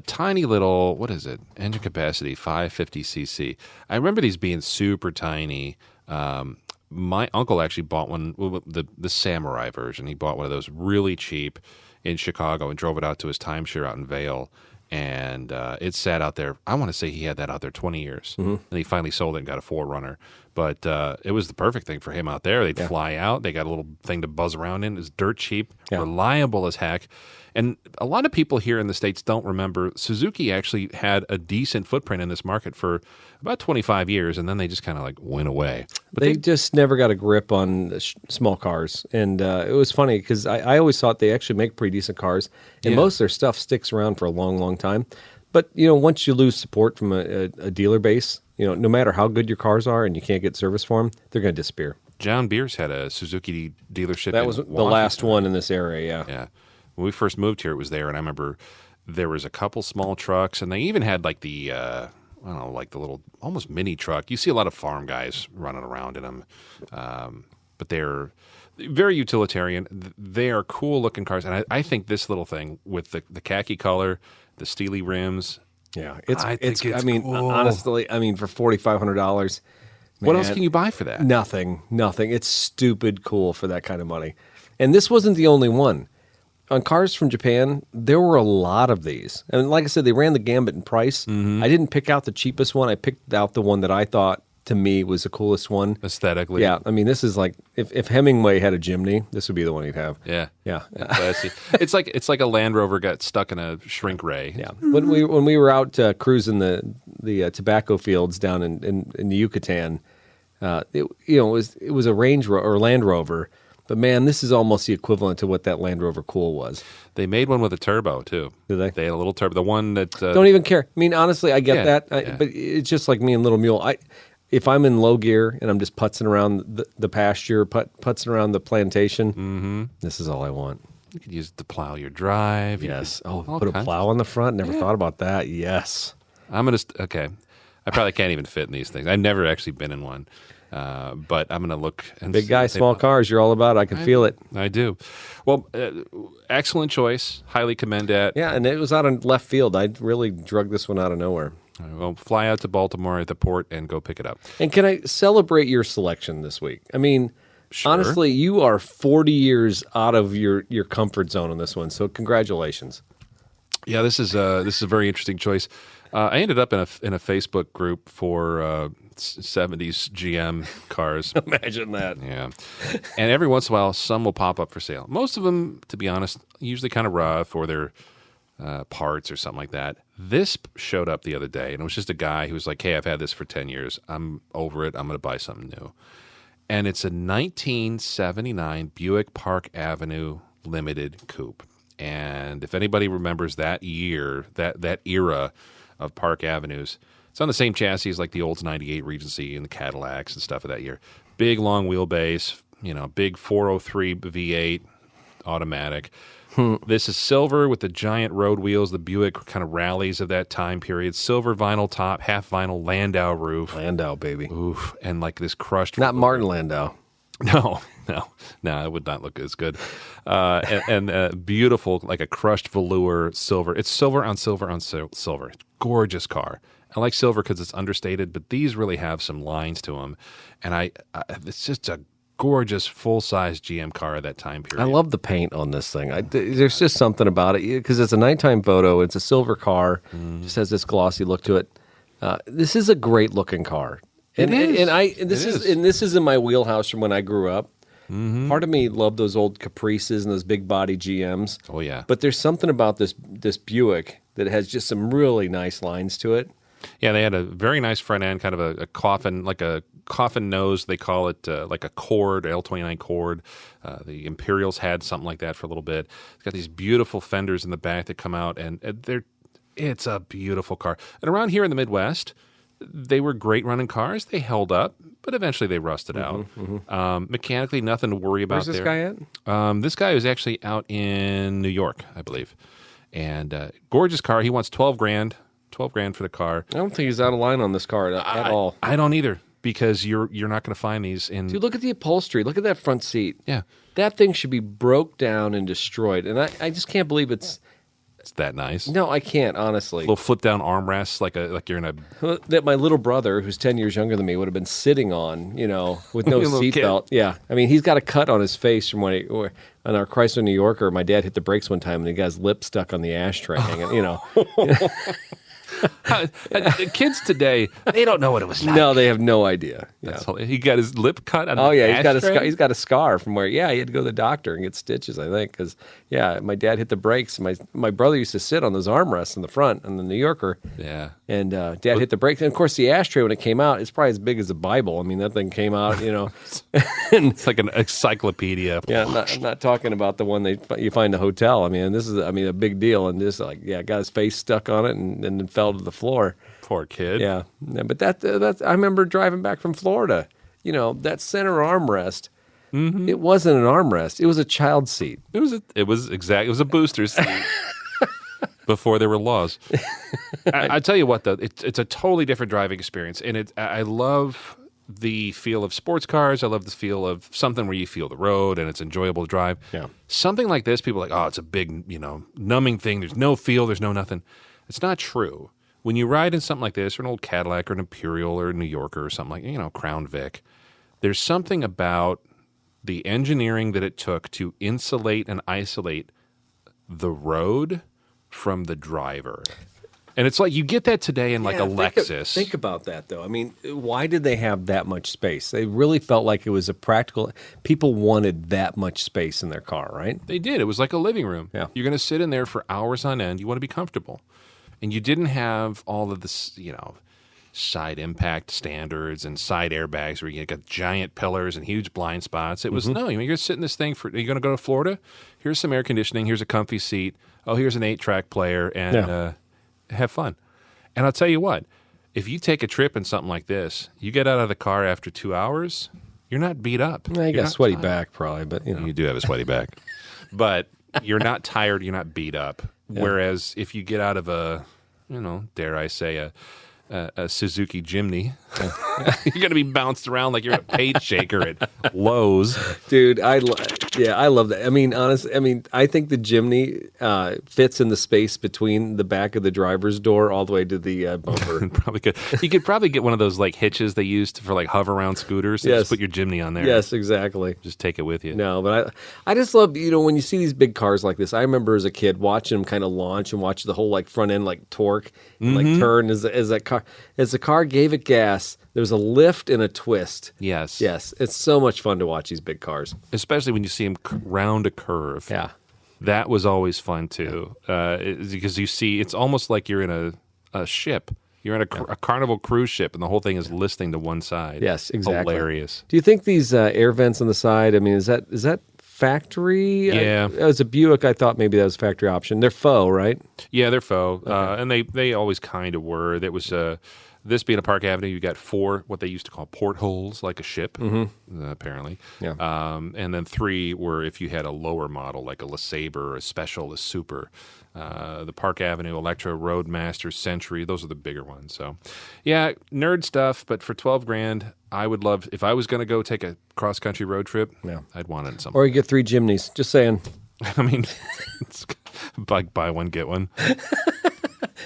Tiny little, what is it? Engine capacity, 550cc. I remember these being super tiny. My uncle actually bought one, the Samurai version. He bought one of those really cheap in Chicago and drove it out to his timeshare out in Vail. And it sat out there. I want to say he had that out there 20 years. Mm-hmm. And he finally sold it and got a 4Runner. But it was the perfect thing for him out there. They'd fly out. They got a little thing to buzz around in. It's dirt cheap, reliable as heck. And a lot of people here in the States don't remember Suzuki actually had a decent footprint in this market for about 25 years, and then they just kind of like went away. But they just never got a grip on small cars. And it was funny because I always thought they actually make pretty decent cars, and most of their stuff sticks around for a long, long time. But, once you lose support from a dealer base, no matter how good your cars are and you can't get service for them, they're going to disappear. John Beers had a Suzuki dealership. That was the last one in this area, Yeah. When we first moved here, it was there, and I remember there was a couple small trucks, and they even had like the, like the little almost mini truck. You see a lot of farm guys running around in them, but they're very utilitarian. They are cool-looking cars, and I think this little thing with the khaki color, the steely rims. Yeah, it's I mean, cool. Honestly, for $4,500. What else can you buy for that? Nothing. It's stupid cool for that kind of money. And this wasn't the only one. On cars from Japan, there were a lot of these. And like I said, they ran the gambit in price. Mm-hmm. I didn't pick out the cheapest one. I picked out the one that I thought to me was the coolest one. Aesthetically. Yeah, I mean, this is like, if Hemingway had a Jimny, this would be the one he'd have. Yeah. Yeah. Classy. It's like a Land Rover got stuck in a shrink ray. Yeah. When we were out cruising the tobacco fields down in the Yucatan, it was a Range Rover or Land Rover, but man, this is almost the equivalent to what that Land Rover Cool was. They made one with a turbo too. Did they? They had a little turbo. The one that don't even care. I mean, honestly, I get that, yeah. but it's just like me and Little Mule. If I'm in low gear and I'm just putzing around the pasture, putzing around the plantation, this is all I want. You could use it to plow your drive. Yes. Put a plow on the front. Never thought about that. Yes. Okay. I probably can't even fit in these things. I've never actually been in one, but I'm going to look. And Big guy, small cars. You're all about it. I can feel it. I do. Well, excellent choice. Highly commend that. Yeah, and it was out in left field. I really drug this one out of nowhere. Well, fly out to Baltimore at the port and go pick it up. And can I celebrate your selection this week? I mean, honestly, you are 40 years out of your comfort zone on this one. So congratulations. Yeah, this is a very interesting choice. I ended up in a Facebook group for 70s GM cars. Imagine that. Yeah. And every once in a while, some will pop up for sale. Most of them, to be honest, usually kind of rough or they're parts or something like that. This showed up the other day, and it was just a guy who was like, hey, I've had this for 10 years. I'm over it. I'm going to buy something new. And it's a 1979 Buick Park Avenue Limited Coupe. And if anybody remembers that year, that era of Park Avenues, it's on the same chassis as like the Olds 98 Regency and the Cadillacs and stuff of that year. Big, long wheelbase, big 403 V8 automatic. This is silver with the giant road wheels, the Buick kind of rallies of that time period. Silver vinyl top, half vinyl Landau roof. Landau, baby. Oof. And like this crushed... Not Martin Landau. No, it would not look as good. And beautiful, like a crushed velour silver. It's silver on silver on silver. Gorgeous car. I like silver because it's understated, but these really have some lines to them. And it's just a gorgeous full-size GM car at that time period. I love the paint on this thing. There's just something about it because it's a nighttime photo. It's a silver car. Just has this glossy look to it. This is a great-looking car. And this is in my wheelhouse from when I grew up. Part of me loved those old Caprices and those big body GMs. Oh yeah. But there's something about this Buick that has just some really nice lines to it. Yeah, they had a very nice front end, kind of a coffin, like a coffin nose. They call it like a Cord, L29 Cord. The Imperials had something like that for a little bit. It's got these beautiful fenders in the back that come out, and it's a beautiful car. And around here in the Midwest, they were great running cars. They held up, but eventually they rusted out. Mechanically, nothing to worry about. Where's this guy at? This guy was actually out in New York, I believe. And gorgeous car. He wants $12,000. $12,000 for the car. I don't think he's out of line on this car at all. I don't either, because you're not going to find these in. Dude, look at the upholstery. Look at that front seat. Yeah, that thing should be broke down and destroyed. And I just can't believe it's that nice. No, I can't, honestly. Little flip down armrests, like you're in a that my little brother, who's 10 years younger than me, would have been sitting on, with no seatbelt. Yeah, I mean, he's got a cut on his face from on our Chrysler New Yorker. My dad hit the brakes one time, and he got his lip stuck on the ashtray. Kids today, they don't know what it was like. No, they have no idea. He got his lip cut on he's got a scar from where he had to go to the doctor and get stitches, I think, because my dad hit the brakes. My brother used to sit on those armrests in the front on the New Yorker. Yeah. And Dad hit the brakes. And, of course, the ashtray, when it came out, it's probably as big as the Bible. I mean, that thing came out, and it's like an encyclopedia. Yeah, I'm not talking about the one you find in a hotel. I mean, this is, a big deal. And just got his face stuck on it and then fell to the floor. Poor kid. Yeah. But that's I remember driving back from Florida. That center armrest, it wasn't an armrest. It was a child seat. It was a booster seat. Before there were laws. I tell you what, though, it's a totally different driving experience. And I love the feel of sports cars. I love the feel of something where you feel the road and it's enjoyable to drive. Yeah. Something like this, people are like, oh, it's a big, numbing thing. There's no feel. There's no nothing. It's not true. When you ride in something like this, or an old Cadillac or an Imperial or a New Yorker or something like, Crown Vic, there's something about the engineering that it took to insulate and isolate the road from the driver. And it's like you get that today in like a Lexus. Think about that, though. I mean, why did they have that much space? They really felt like it was a practical. People wanted that much space in their car, right? They did. It was like a living room. Yeah. You're going to sit in there for hours on end. You want to be comfortable. And you didn't have all of this, side impact standards and side airbags where you got giant pillars and huge blind spots. It was, no, you're going to sit in this thing you're going to go to Florida? Here's some air conditioning. Here's a comfy seat. Oh, here's an 8-track player. And have fun. And I'll tell you what, if you take a trip in something like this, you get out of the car after 2 hours, you're not beat up. You got a sweaty back probably, but You do have a sweaty back. But you're not tired, you're not beat up. Yeah. Whereas if you get out of a, dare I say, a Suzuki Jimny, you're going to be bounced around like you're a page shaker at Lowe's. Dude, I love that. I mean, honestly, I think the Jimny fits in the space between the back of the driver's door all the way to the bumper. Probably could. You could probably get one of those like hitches they used for like hover around scooters. So just put your Jimny on there. Yes, exactly. Just take it with you. No, but I just love, when you see these big cars like this. I remember as a kid watching them kind of launch and watch the whole like front end like torque and like turn as the car gave it gas. There was a lift and a twist. Yes. Yes. It's so much fun to watch these big cars. Especially when you see them round a curve. Yeah. That was always fun, too. Because you see, it's almost like you're in a ship. You're in a Carnival cruise ship, and the whole thing is listing to one side. Yes, exactly. Hilarious. Do you think these air vents on the side, I mean, is that factory? Yeah. As a Buick, I thought maybe that was a factory option. They're faux, right? Yeah, they're faux. Okay. And they always kind of were. That was... this being a Park Avenue, you got 4 what they used to call portholes, like a ship, apparently. Yeah. And then 3 were if you had a lower model, like a LeSabre or a Special, a Supra. The Park Avenue, Electra, Roadmaster, Century, those are the bigger ones. So, yeah, nerd stuff, but for $12,000, I would love, if I was going to go take a cross-country road trip, I'd want it in something. Or you get 3 Jimneys, just saying. I mean, it's like buy one, get one.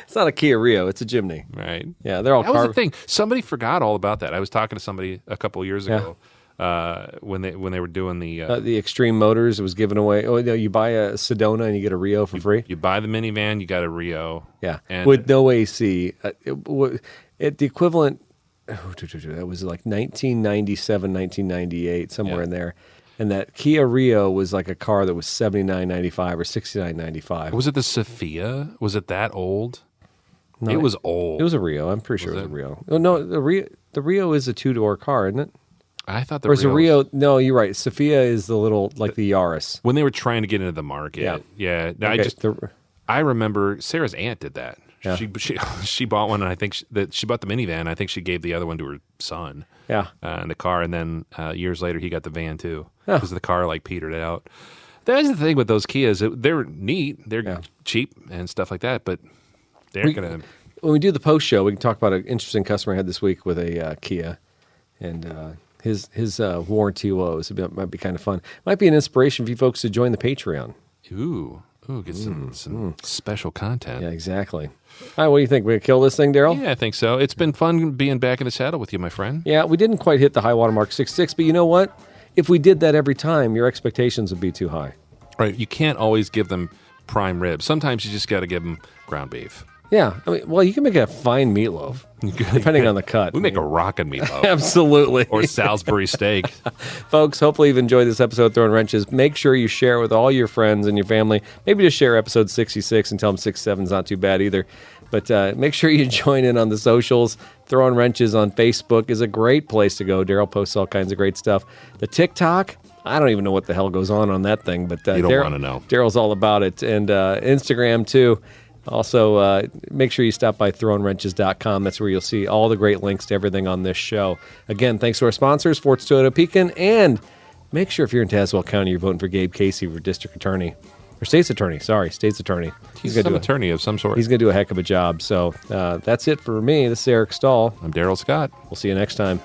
It's not a Kia Rio, it's a Jimny. Right. Yeah, they're all That was the thing. Somebody forgot all about that. I was talking to somebody a couple of years ago when they were doing the Extreme Motors. It was given away. Oh, no, you buy a Sedona and you get a Rio for free? You buy the minivan, you got a Rio. Yeah, and with no AC. The equivalent, that was like 1997, 1998, somewhere in there. And that Kia Rio was like a car that was $79.95 or $69.95. Was it the Sophia? Was it that old? No, it was old. It was a Rio. I'm pretty sure it was a Rio. Oh, no, the Rio is a 2-door car, isn't it? I thought the Rio. No, you're right. Sophia is the little like the Yaris. When they were trying to get into the market. Yeah. Okay. I remember Sarah's aunt did that. Yeah. She bought one, and I think she bought the minivan. I think she gave the other one to her son. Yeah, in the car, and then years later he got the van too because the car like petered out. That's the thing with those Kias; they're neat, they're cheap and stuff like that, but they're gonna. When we do the post show, we can talk about an interesting customer I had this week with a Kia, and his warranty woes. It might be kind of fun. Might be an inspiration for you folks to join the Patreon. Ooh, get some special content. Yeah, exactly. All right, what do you think? We gonna kill this thing, Daryl? Yeah, I think so. It's been fun being back in the saddle with you, my friend. Yeah, we didn't quite hit the high water mark 6.6, but you know what? If we did that every time, your expectations would be too high. Right. You can't always give them prime ribs. Sometimes you just got to give them ground beef. Yeah. I mean, well, you can make a fine meatloaf, depending on the cut. We make a rockin' meatloaf. Absolutely. Or Salisbury steak. Folks, hopefully you've enjoyed this episode of Throwin Wrenches. Make sure you share it with all your friends and your family. Maybe just share episode 66 and tell them 67 is not too bad either. But make sure you join in on the socials. Throwin Wrenches on Facebook is a great place to go. Daryl posts all kinds of great stuff. The TikTok, I don't even know what the hell goes on that thing. But you don't want to know. Daryl's all about it. And Instagram, too. Also, make sure you stop by throwinwrenches.com. That's where you'll see all the great links to everything on this show. Again, thanks to our sponsors, Forts Toyota Pekin. And make sure if you're in Tazewell County, you're voting for Gabe Casey for district attorney. Or state's attorney. He's some attorney of some sort. He's going to do a heck of a job. So that's it for me. This is Eric Stahl. I'm Daryl Scott. We'll see you next time.